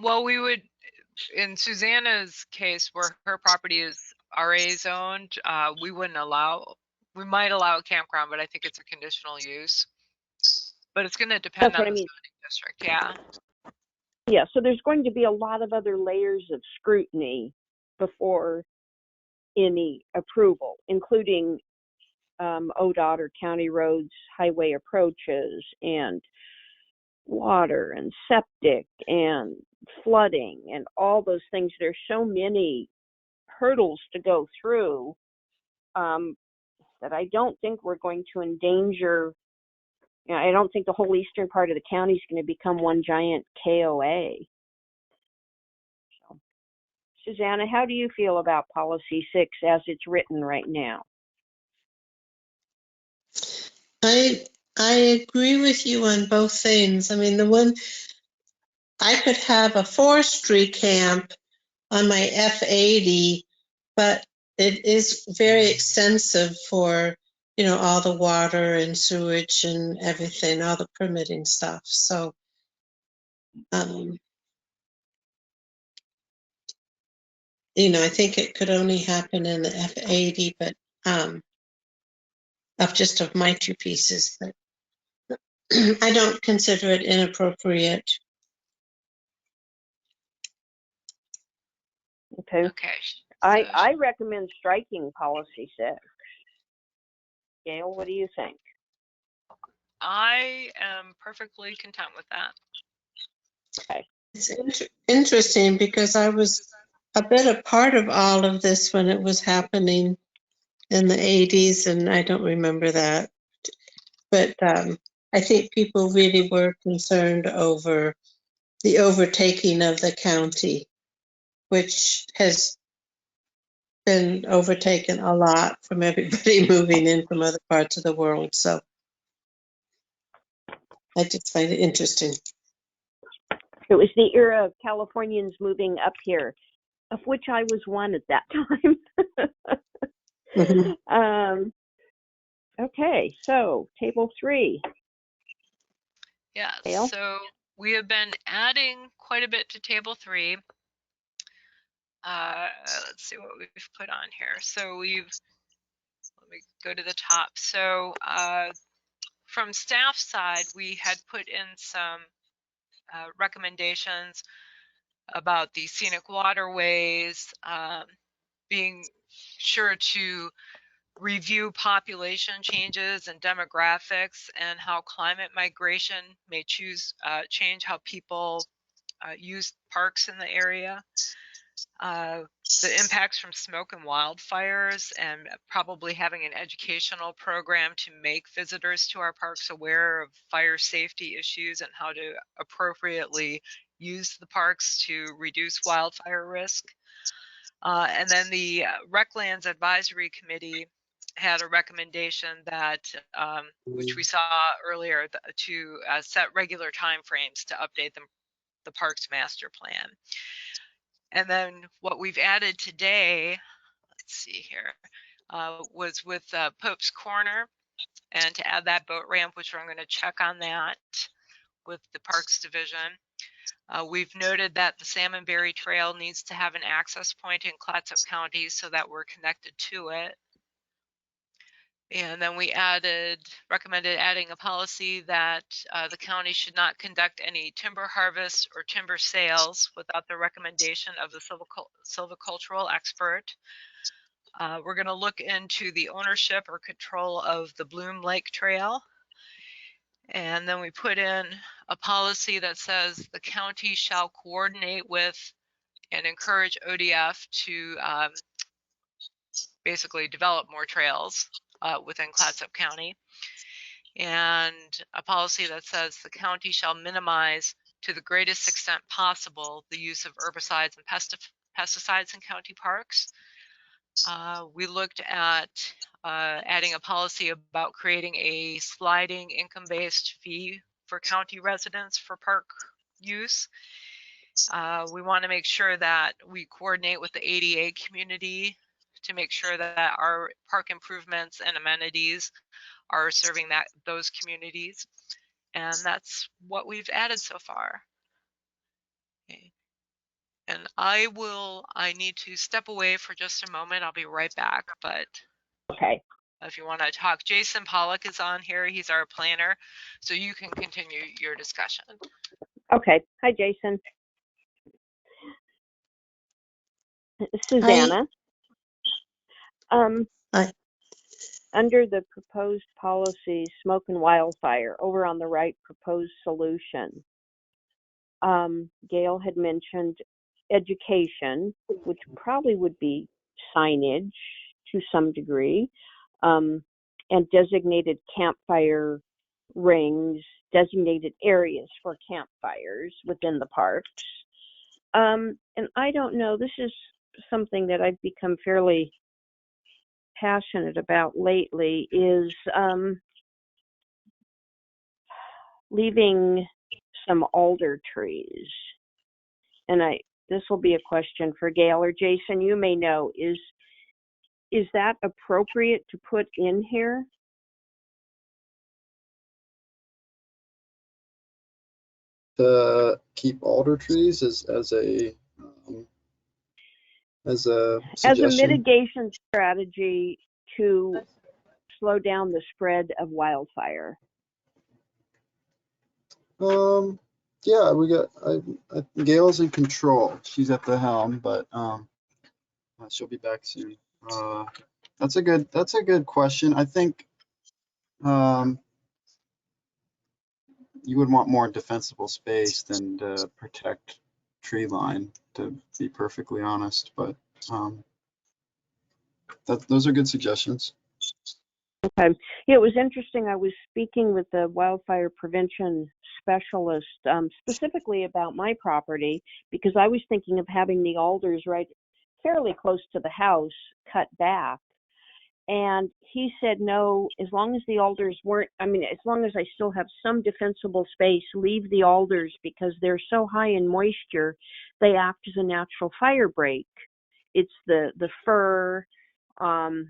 [SPEAKER 4] Well, we would, in Susanna's case, where her property is RA zoned, we might allow a campground, but I think it's a conditional use. But it's going to depend
[SPEAKER 2] That's
[SPEAKER 4] on
[SPEAKER 2] what I
[SPEAKER 4] the
[SPEAKER 2] mean.
[SPEAKER 4] zoning district, yeah.
[SPEAKER 2] Yeah, so there's going to be a lot of other layers of scrutiny before any approval, including ODOT or county roads, highway approaches, and water and septic and flooding and all those things. There's so many hurdles to go through that I don't think we're going to endanger. You know, I don't think the whole eastern part of the county is going to become one giant KOA. So. Susanna, how do you feel about policy 6 as it's written right now?
[SPEAKER 3] I agree with you on both things. I mean, I could have a forestry camp on my F80, but it is very extensive for, all the water and sewage and everything, all the permitting stuff. So, I think it could only happen in the F80, but of my two pieces. But I don't consider it inappropriate.
[SPEAKER 2] Okay.
[SPEAKER 4] Okay.
[SPEAKER 2] I recommend striking policy 6. Gail, what do you think?
[SPEAKER 4] I am perfectly content with that.
[SPEAKER 2] Okay.
[SPEAKER 3] It's interesting because I was a bit a part of all of this when it was happening in the 80s, and I don't remember that. But I think people really were concerned over the overtaking of the county, which has been overtaken a lot from everybody moving in from other parts of the world. So I just find it interesting.
[SPEAKER 2] It was the era of Californians moving up here, of which I was one at that time.
[SPEAKER 3] Mm-hmm.
[SPEAKER 2] Okay, so table 3.
[SPEAKER 4] Yeah,
[SPEAKER 2] Gail?
[SPEAKER 4] so we have been adding quite a bit to table 3. Let's see what we've put on here. So let me go to the top. So from staff side, we had put in some recommendations about the scenic waterways, being sure to review population changes and demographics and how climate migration may change how people use parks in the area. The impacts from smoke and wildfires, and probably having an educational program to make visitors to our parks aware of fire safety issues and how to appropriately use the parks to reduce wildfire risk. And then the Reclands Advisory Committee had a recommendation that, which we saw earlier, to set regular timeframes to update the parks master plan. And then what we've added today, let's see here, was with Pope's Corner, and to add that boat ramp, which I'm going to check on that with the Parks Division. We've noted that the Salmonberry Trail needs to have an access point in Clatsop County so that we're connected to it. And then we recommended adding a policy that the county should not conduct any timber harvest or timber sales without the recommendation of the silvicultural expert. We're going to look into the ownership or control of the Bloom Lake Trail. And then we put in a policy that says the county shall coordinate with and encourage ODF to basically develop more trails within Clatsop County. And a policy that says the county shall minimize to the greatest extent possible the use of herbicides and pesticides in county parks. We looked at adding a policy about creating a sliding income-based fee for county residents for park use. We want to make sure that we coordinate with the ADA community to make sure that our park improvements and amenities are serving those communities. And that's what we've added so far. Okay. And I need to step away for just a moment. I'll be right back, but
[SPEAKER 2] Okay.
[SPEAKER 4] if you want to talk, Jason Pollock is on here. He's our planner, so you can continue your discussion.
[SPEAKER 2] Okay. Hi, Jason. Susanna.
[SPEAKER 3] Hi.
[SPEAKER 2] Under the proposed policies, smoke and wildfire, over on the right, proposed solution. Gail had mentioned education, which probably would be signage to some degree, and designated campfire rings, designated areas for campfires within the parks. And I don't know, this is something that I've become fairly passionate about lately, is leaving some alder trees. And this will be a question for Gail or Jason. You may know, is that appropriate to put in here?
[SPEAKER 5] To keep alder trees as a
[SPEAKER 2] As a
[SPEAKER 5] suggestion.
[SPEAKER 2] mitigation strategy to slow down the spread of wildfire.
[SPEAKER 5] Yeah, we got Gail's in control. She's at the helm, but she'll be back soon. That's a good question. I think you would want more defensible space than to protect tree line, to be perfectly honest, but those are good suggestions.
[SPEAKER 2] Okay. Yeah, it was interesting. I was speaking with the wildfire prevention specialist specifically about my property, because I was thinking of having the alders right fairly close to the house cut back. And he said, no, as long as the alders weren't, I mean, as long as I still have some defensible space, leave the alders, because they're so high in moisture, they act as a natural fire break. It's the fir and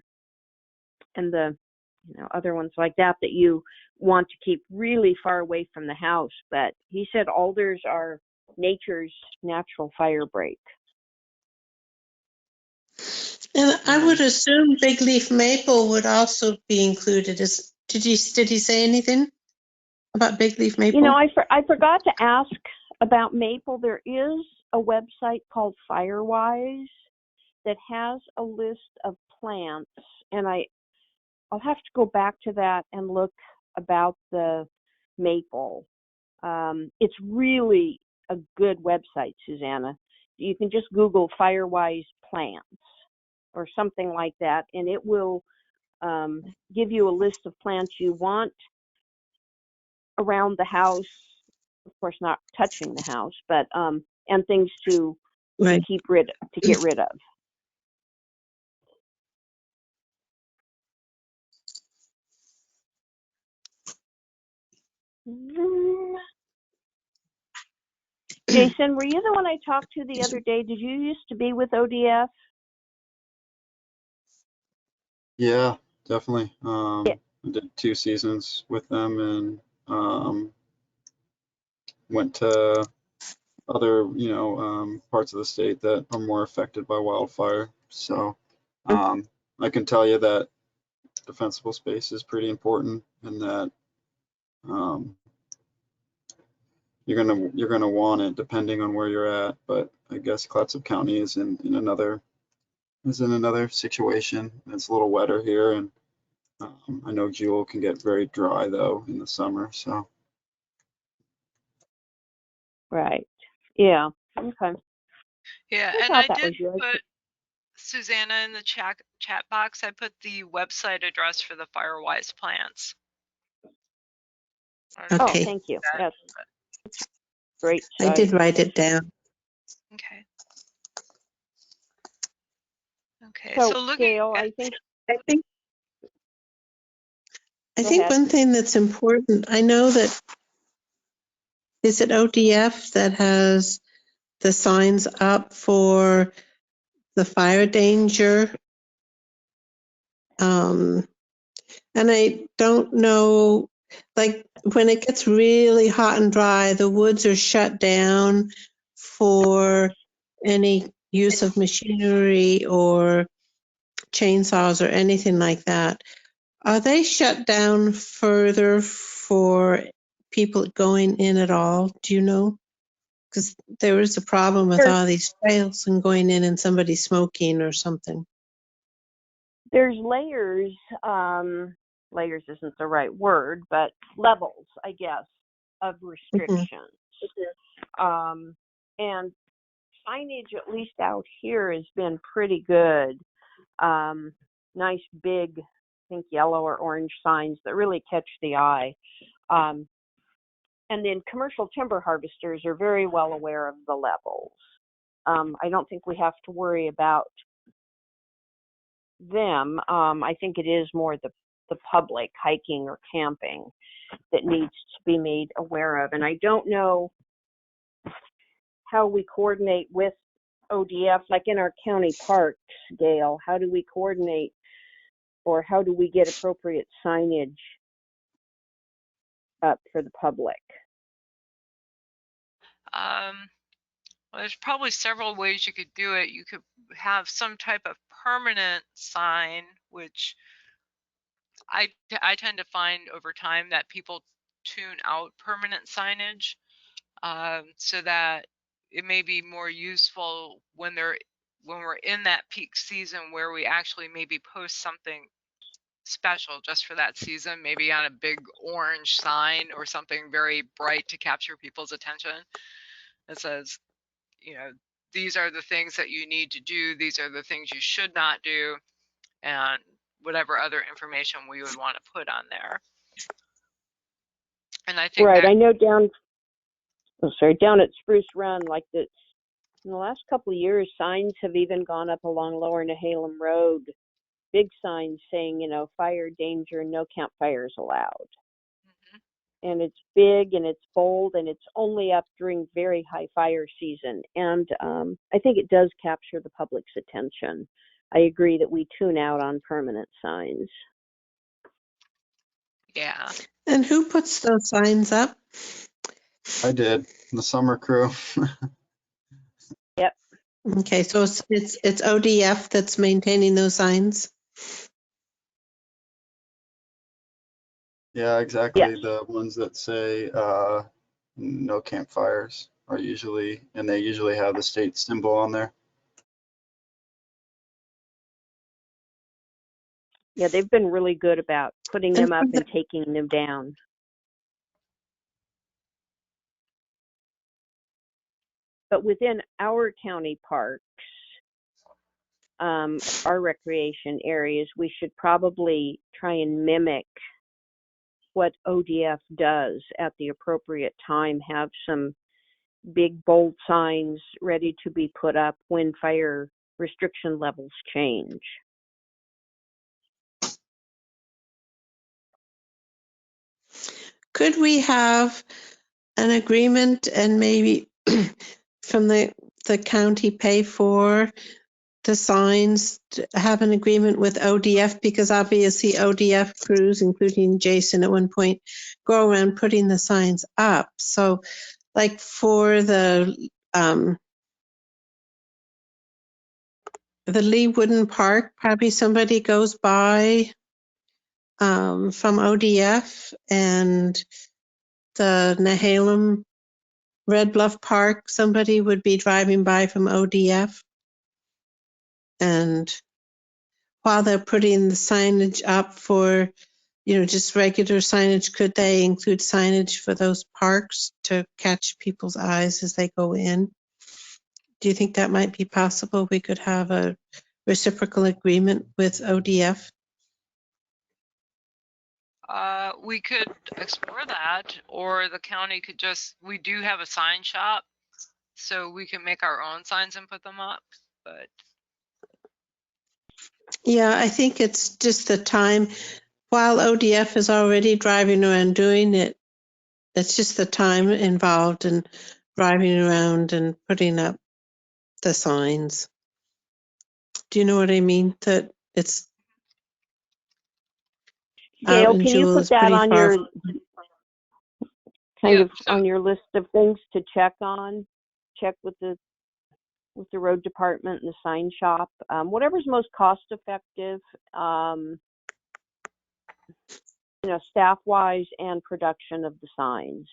[SPEAKER 2] the other ones like that you want to keep really far away from the house. But he said alders are nature's natural fire break.
[SPEAKER 3] And I would assume big leaf maple would also be included. Did he say anything about big leaf maple?
[SPEAKER 2] I forgot to ask about maple. There is a website called Firewise that has a list of plants, and I'll have to go back to that and look about the maple. It's really a good website, Susanna. You can just Google Firewise plants or something like that, and it will give you a list of plants you want around the house. Of course, not touching the house, but and things to
[SPEAKER 3] Right.
[SPEAKER 2] get rid of. Jason, were you the one I talked to the other day? Did you used to be with ODF?
[SPEAKER 5] Yeah, definitely.
[SPEAKER 2] Yeah.
[SPEAKER 5] I did 2 seasons with them, and went to other, parts of the state that are more affected by wildfire. So I can tell you that defensible space is pretty important, and that you're gonna want it depending on where you're at. But I guess Clatsop County is in another situation. It's a little wetter here, and I know Jewell can get very dry though in the summer. So
[SPEAKER 2] Right. Yeah. Okay.
[SPEAKER 4] Yeah,
[SPEAKER 2] I
[SPEAKER 4] and
[SPEAKER 2] thought
[SPEAKER 4] I
[SPEAKER 2] that
[SPEAKER 4] did
[SPEAKER 2] was yours.
[SPEAKER 4] put, Susanna, in the chat box, I put the website address for the Firewise plants.
[SPEAKER 3] Okay.
[SPEAKER 2] Thank you. Yes. Great
[SPEAKER 3] I did write it down.
[SPEAKER 4] Okay. Okay,
[SPEAKER 2] So,
[SPEAKER 4] so looking
[SPEAKER 2] Gail,
[SPEAKER 4] at,
[SPEAKER 3] I think
[SPEAKER 2] Go ahead.
[SPEAKER 3] one thing that's important, I know that, is it ODF that has the signs up for the fire danger? And I don't know, like when it gets really hot and dry, the woods are shut down for any use of machinery or chainsaws or anything like that. Are they shut down further for people going in at all? Do you know? Because there is a problem with all these trails and going in and somebody smoking or something.
[SPEAKER 2] There's layers. Layers isn't the right word, but levels, I guess, of restrictions. And signage, at least out here, has been pretty good. Nice big, I think, yellow or orange signs that really catch the eye. And then commercial timber harvesters are very well aware of the levels. I don't think we have to worry about them. I think it is more the public hiking or camping that needs to be made aware of. And I don't know how we coordinate with ODF, like in our county parks, Gail. How do we coordinate, or how do we get appropriate signage up for the public?
[SPEAKER 4] Well, there's probably several ways you could do it. You could have some type of permanent sign, which I tend to find over time that people tune out permanent signage, so that it may be more useful when we're in that peak season where we actually maybe post something special just for that season, maybe on a big orange sign or something very bright to capture people's attention. It says, you know, these are the things that you need to do, these are the things you should not do, and whatever other information we would want to put on there. And I think
[SPEAKER 2] right, I know down at Spruce Run, like in the last couple of years, signs have even gone up along Lower Nehalem Road, big signs saying, fire danger, no campfires allowed. And it's big and it's bold and it's only up during very high fire season. And I think it does capture the public's attention. I agree that we tune out on permanent signs.
[SPEAKER 4] Yeah.
[SPEAKER 3] And who puts those signs up?
[SPEAKER 5] I did, the summer crew.
[SPEAKER 2] Yep.
[SPEAKER 3] Okay, so it's ODF that's maintaining those signs?
[SPEAKER 5] Yeah, exactly.
[SPEAKER 2] Yes.
[SPEAKER 5] The ones that say no campfires are usually, and they usually have the state symbol on there.
[SPEAKER 2] Yeah, they've been really good about putting them up and taking them down. But within our county parks, our recreation areas, we should probably try and mimic what ODF does at the appropriate time, have some big bold signs ready to be put up when fire restriction levels change.
[SPEAKER 3] Could we have an agreement and maybe from the county pay for the signs, to have an agreement with ODF, because obviously ODF crews, including Jason at one point, go around putting the signs up. So like for the Lee Wooden Park, probably somebody goes by from ODF, and the Nehalem Red Bluff Park, somebody would be driving by from ODF. And while they're putting the signage up for, just regular signage, could they include signage for those parks to catch people's eyes as they go in? Do you think that might be possible? We could have a reciprocal agreement with ODF?
[SPEAKER 4] We could explore that, or the county could we do have a sign shop, so we can make our own signs and put them up, but.
[SPEAKER 3] Yeah, I think it's just the time. While ODF is already driving around doing it, it's just the time involved in driving around and putting up the signs. Do you know what I mean? That it's
[SPEAKER 2] Gail, can you put that on your on your list of things to check on? Check with the road department and the sign shop, whatever's most cost effective, staff wise and production of the signs.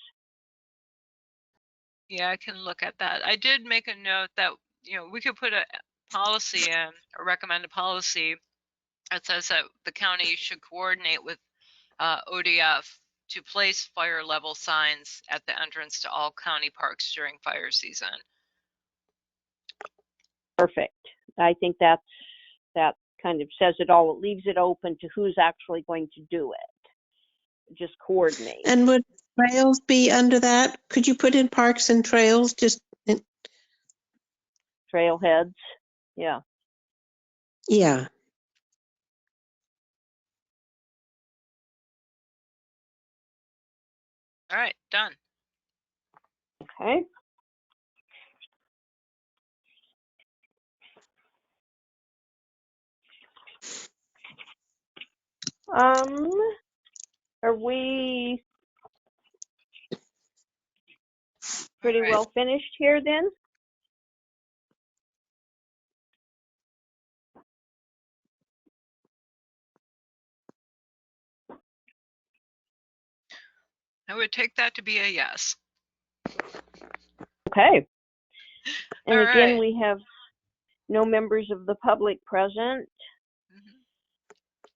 [SPEAKER 4] Yeah, I can look at that. I did make a note that, we could put a policy in, or recommend a policy that says that the county should coordinate with ODF to place fire level signs at the entrance to all county parks during fire season.
[SPEAKER 2] Perfect. I think that kind of says it all. It leaves it open to who's actually going to do it. Just coordinate.
[SPEAKER 3] And would trails be under that? Could you put in parks and trails?
[SPEAKER 2] trailheads. Yeah.
[SPEAKER 3] Yeah.
[SPEAKER 4] All right, done.
[SPEAKER 2] Okay. Are we pretty
[SPEAKER 4] All right.
[SPEAKER 2] well finished here then?
[SPEAKER 4] I would take that to be a yes.
[SPEAKER 2] Okay. And
[SPEAKER 4] All
[SPEAKER 2] again,
[SPEAKER 4] right.
[SPEAKER 2] we have no members of the public present.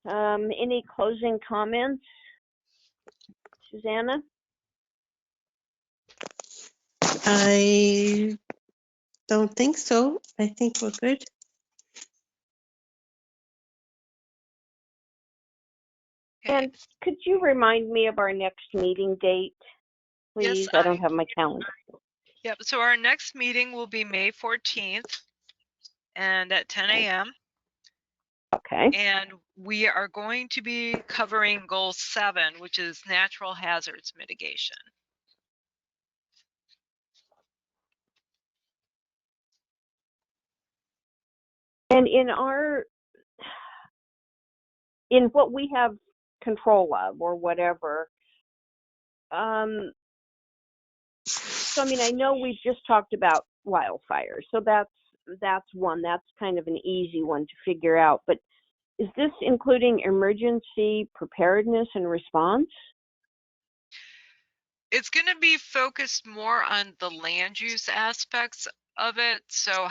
[SPEAKER 4] Mhm.
[SPEAKER 2] Any closing comments, Susanna?
[SPEAKER 3] I don't think so. I think we're good.
[SPEAKER 4] Okay.
[SPEAKER 2] And could you remind me of our next meeting date,
[SPEAKER 4] Yes,
[SPEAKER 2] please? I don't have my calendar.
[SPEAKER 4] Yep. So our next meeting will be May 14th and at 10 a.m.
[SPEAKER 2] Okay.
[SPEAKER 4] And we are going to be covering goal 7, which is natural hazards mitigation.
[SPEAKER 2] And in what we have control of or whatever, so I mean, I know we've just talked about wildfires, so that's one. That's kind of an easy one to figure out. But is this including emergency preparedness and response?
[SPEAKER 4] It's going to be focused more on the land use aspects of it. So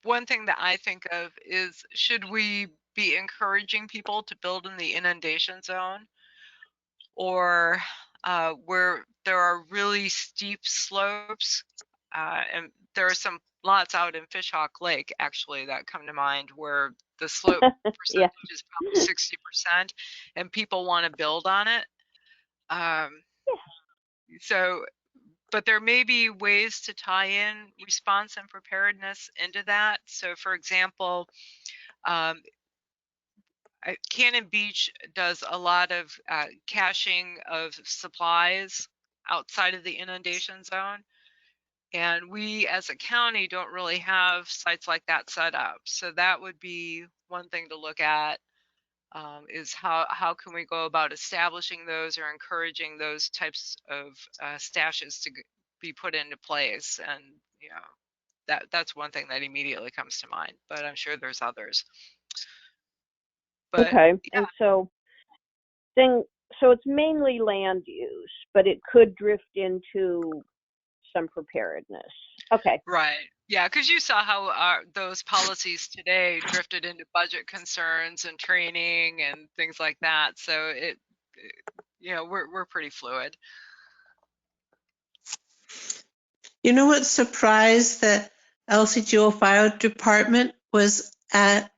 [SPEAKER 4] one thing that I think of is, should we be encouraging people to build in the inundation zone, or where there are really steep slopes? And there are some lots out in Fishhawk Lake, actually, that come to mind, where the slope
[SPEAKER 2] Yeah.
[SPEAKER 4] percentage is probably 60%, and people want to build on it. So, but there may be ways to tie in response and preparedness into that. So, for example, Cannon Beach does a lot of caching of supplies outside of the inundation zone. And we as a county don't really have sites like that set up. So that would be one thing to look at, is how can we go about establishing those or encouraging those types of stashes to be put into place. And you know, that's one thing that immediately comes to mind, but I'm sure there's others. But
[SPEAKER 2] Okay.
[SPEAKER 4] yeah,
[SPEAKER 2] And so it's mainly land use, but it could drift into some preparedness. Okay.
[SPEAKER 4] right. Yeah, because you saw how those policies today drifted into budget concerns and training and things like that. So you know, we're pretty fluid.
[SPEAKER 3] You know what surprised the Elsie-Jewell Fire Department was at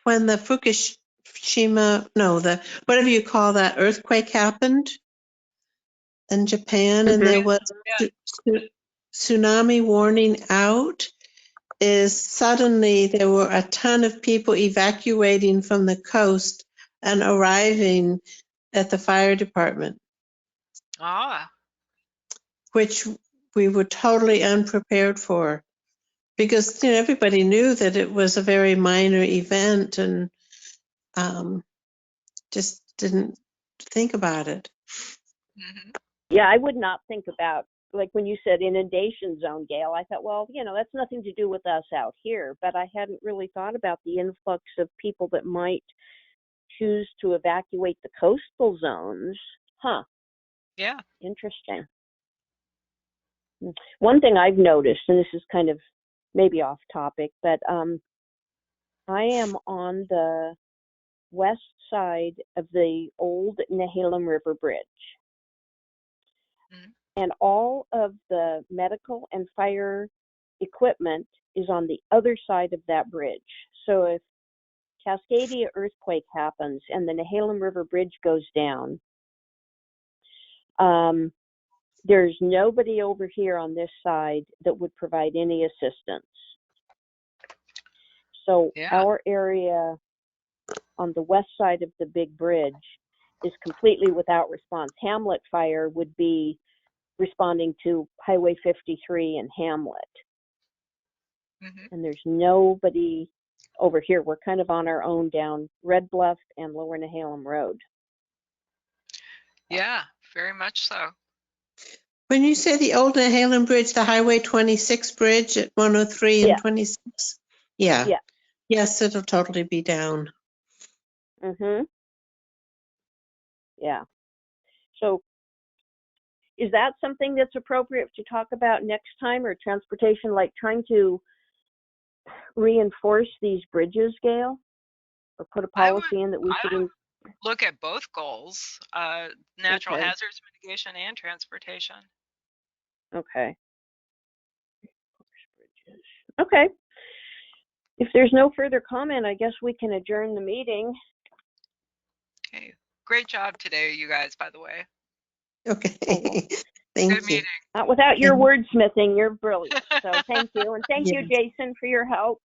[SPEAKER 3] when the Fukushima, no, the whatever you call that earthquake happened in Japan, and
[SPEAKER 2] Mhm.
[SPEAKER 3] there was tsunami warning out. Is suddenly there were a ton of people evacuating from the coast and arriving at the fire department,
[SPEAKER 4] Ah,
[SPEAKER 3] which we were totally unprepared for, because everybody knew that it was a very minor event and just didn't think about it.
[SPEAKER 4] hmm
[SPEAKER 2] Yeah, I would not think about, like when you said inundation zone, Gail, I thought, well, that's nothing to do with us out here, but I hadn't really thought about the influx of people that might choose to evacuate the coastal zones. Huh,
[SPEAKER 4] yeah.
[SPEAKER 2] interesting. One thing I've noticed, and this is kind of maybe off topic, but I am on the west side of the old Nehalem River Bridge.
[SPEAKER 4] Mhm.
[SPEAKER 2] And all of the medical and fire equipment is on the other side of that bridge. So if Cascadia earthquake happens and the Nehalem River Bridge goes down, there's nobody over here on this side that would provide any assistance. So
[SPEAKER 4] Yeah.
[SPEAKER 2] our area on the west side of the big bridge is completely without response. Hamlet Fire would be responding to Highway 53 and Hamlet.
[SPEAKER 4] Mhm.
[SPEAKER 2] And there's nobody over here. We're kind of on our own down Red Bluff and Lower Nehalem Road.
[SPEAKER 4] Yeah, very much so.
[SPEAKER 3] When you say the old Nehalem Bridge, the Highway 26 bridge at 103 and
[SPEAKER 2] Yeah.
[SPEAKER 3] 26? Yeah.
[SPEAKER 2] Yeah.
[SPEAKER 3] Yes, it'll totally be down.
[SPEAKER 2] Yeah. So is that something that's appropriate to talk about next time, or transportation, like trying to reinforce these bridges, Gail? Or put a
[SPEAKER 4] I would,
[SPEAKER 2] policy in that we
[SPEAKER 4] I
[SPEAKER 2] should,
[SPEAKER 4] would look at both goals, natural
[SPEAKER 2] Okay.
[SPEAKER 4] hazards mitigation and transportation.
[SPEAKER 2] okay. Okay. If there's no further comment, I guess we can adjourn the meeting.
[SPEAKER 4] Okay. Great job today, you guys, by the way.
[SPEAKER 3] Okay.
[SPEAKER 4] Good
[SPEAKER 3] Thank you.
[SPEAKER 4] meeting.
[SPEAKER 2] Not without your
[SPEAKER 3] Thank-
[SPEAKER 2] wordsmithing, you're brilliant. So thank you. And thank you,
[SPEAKER 3] Yes.
[SPEAKER 2] Jason, for your help.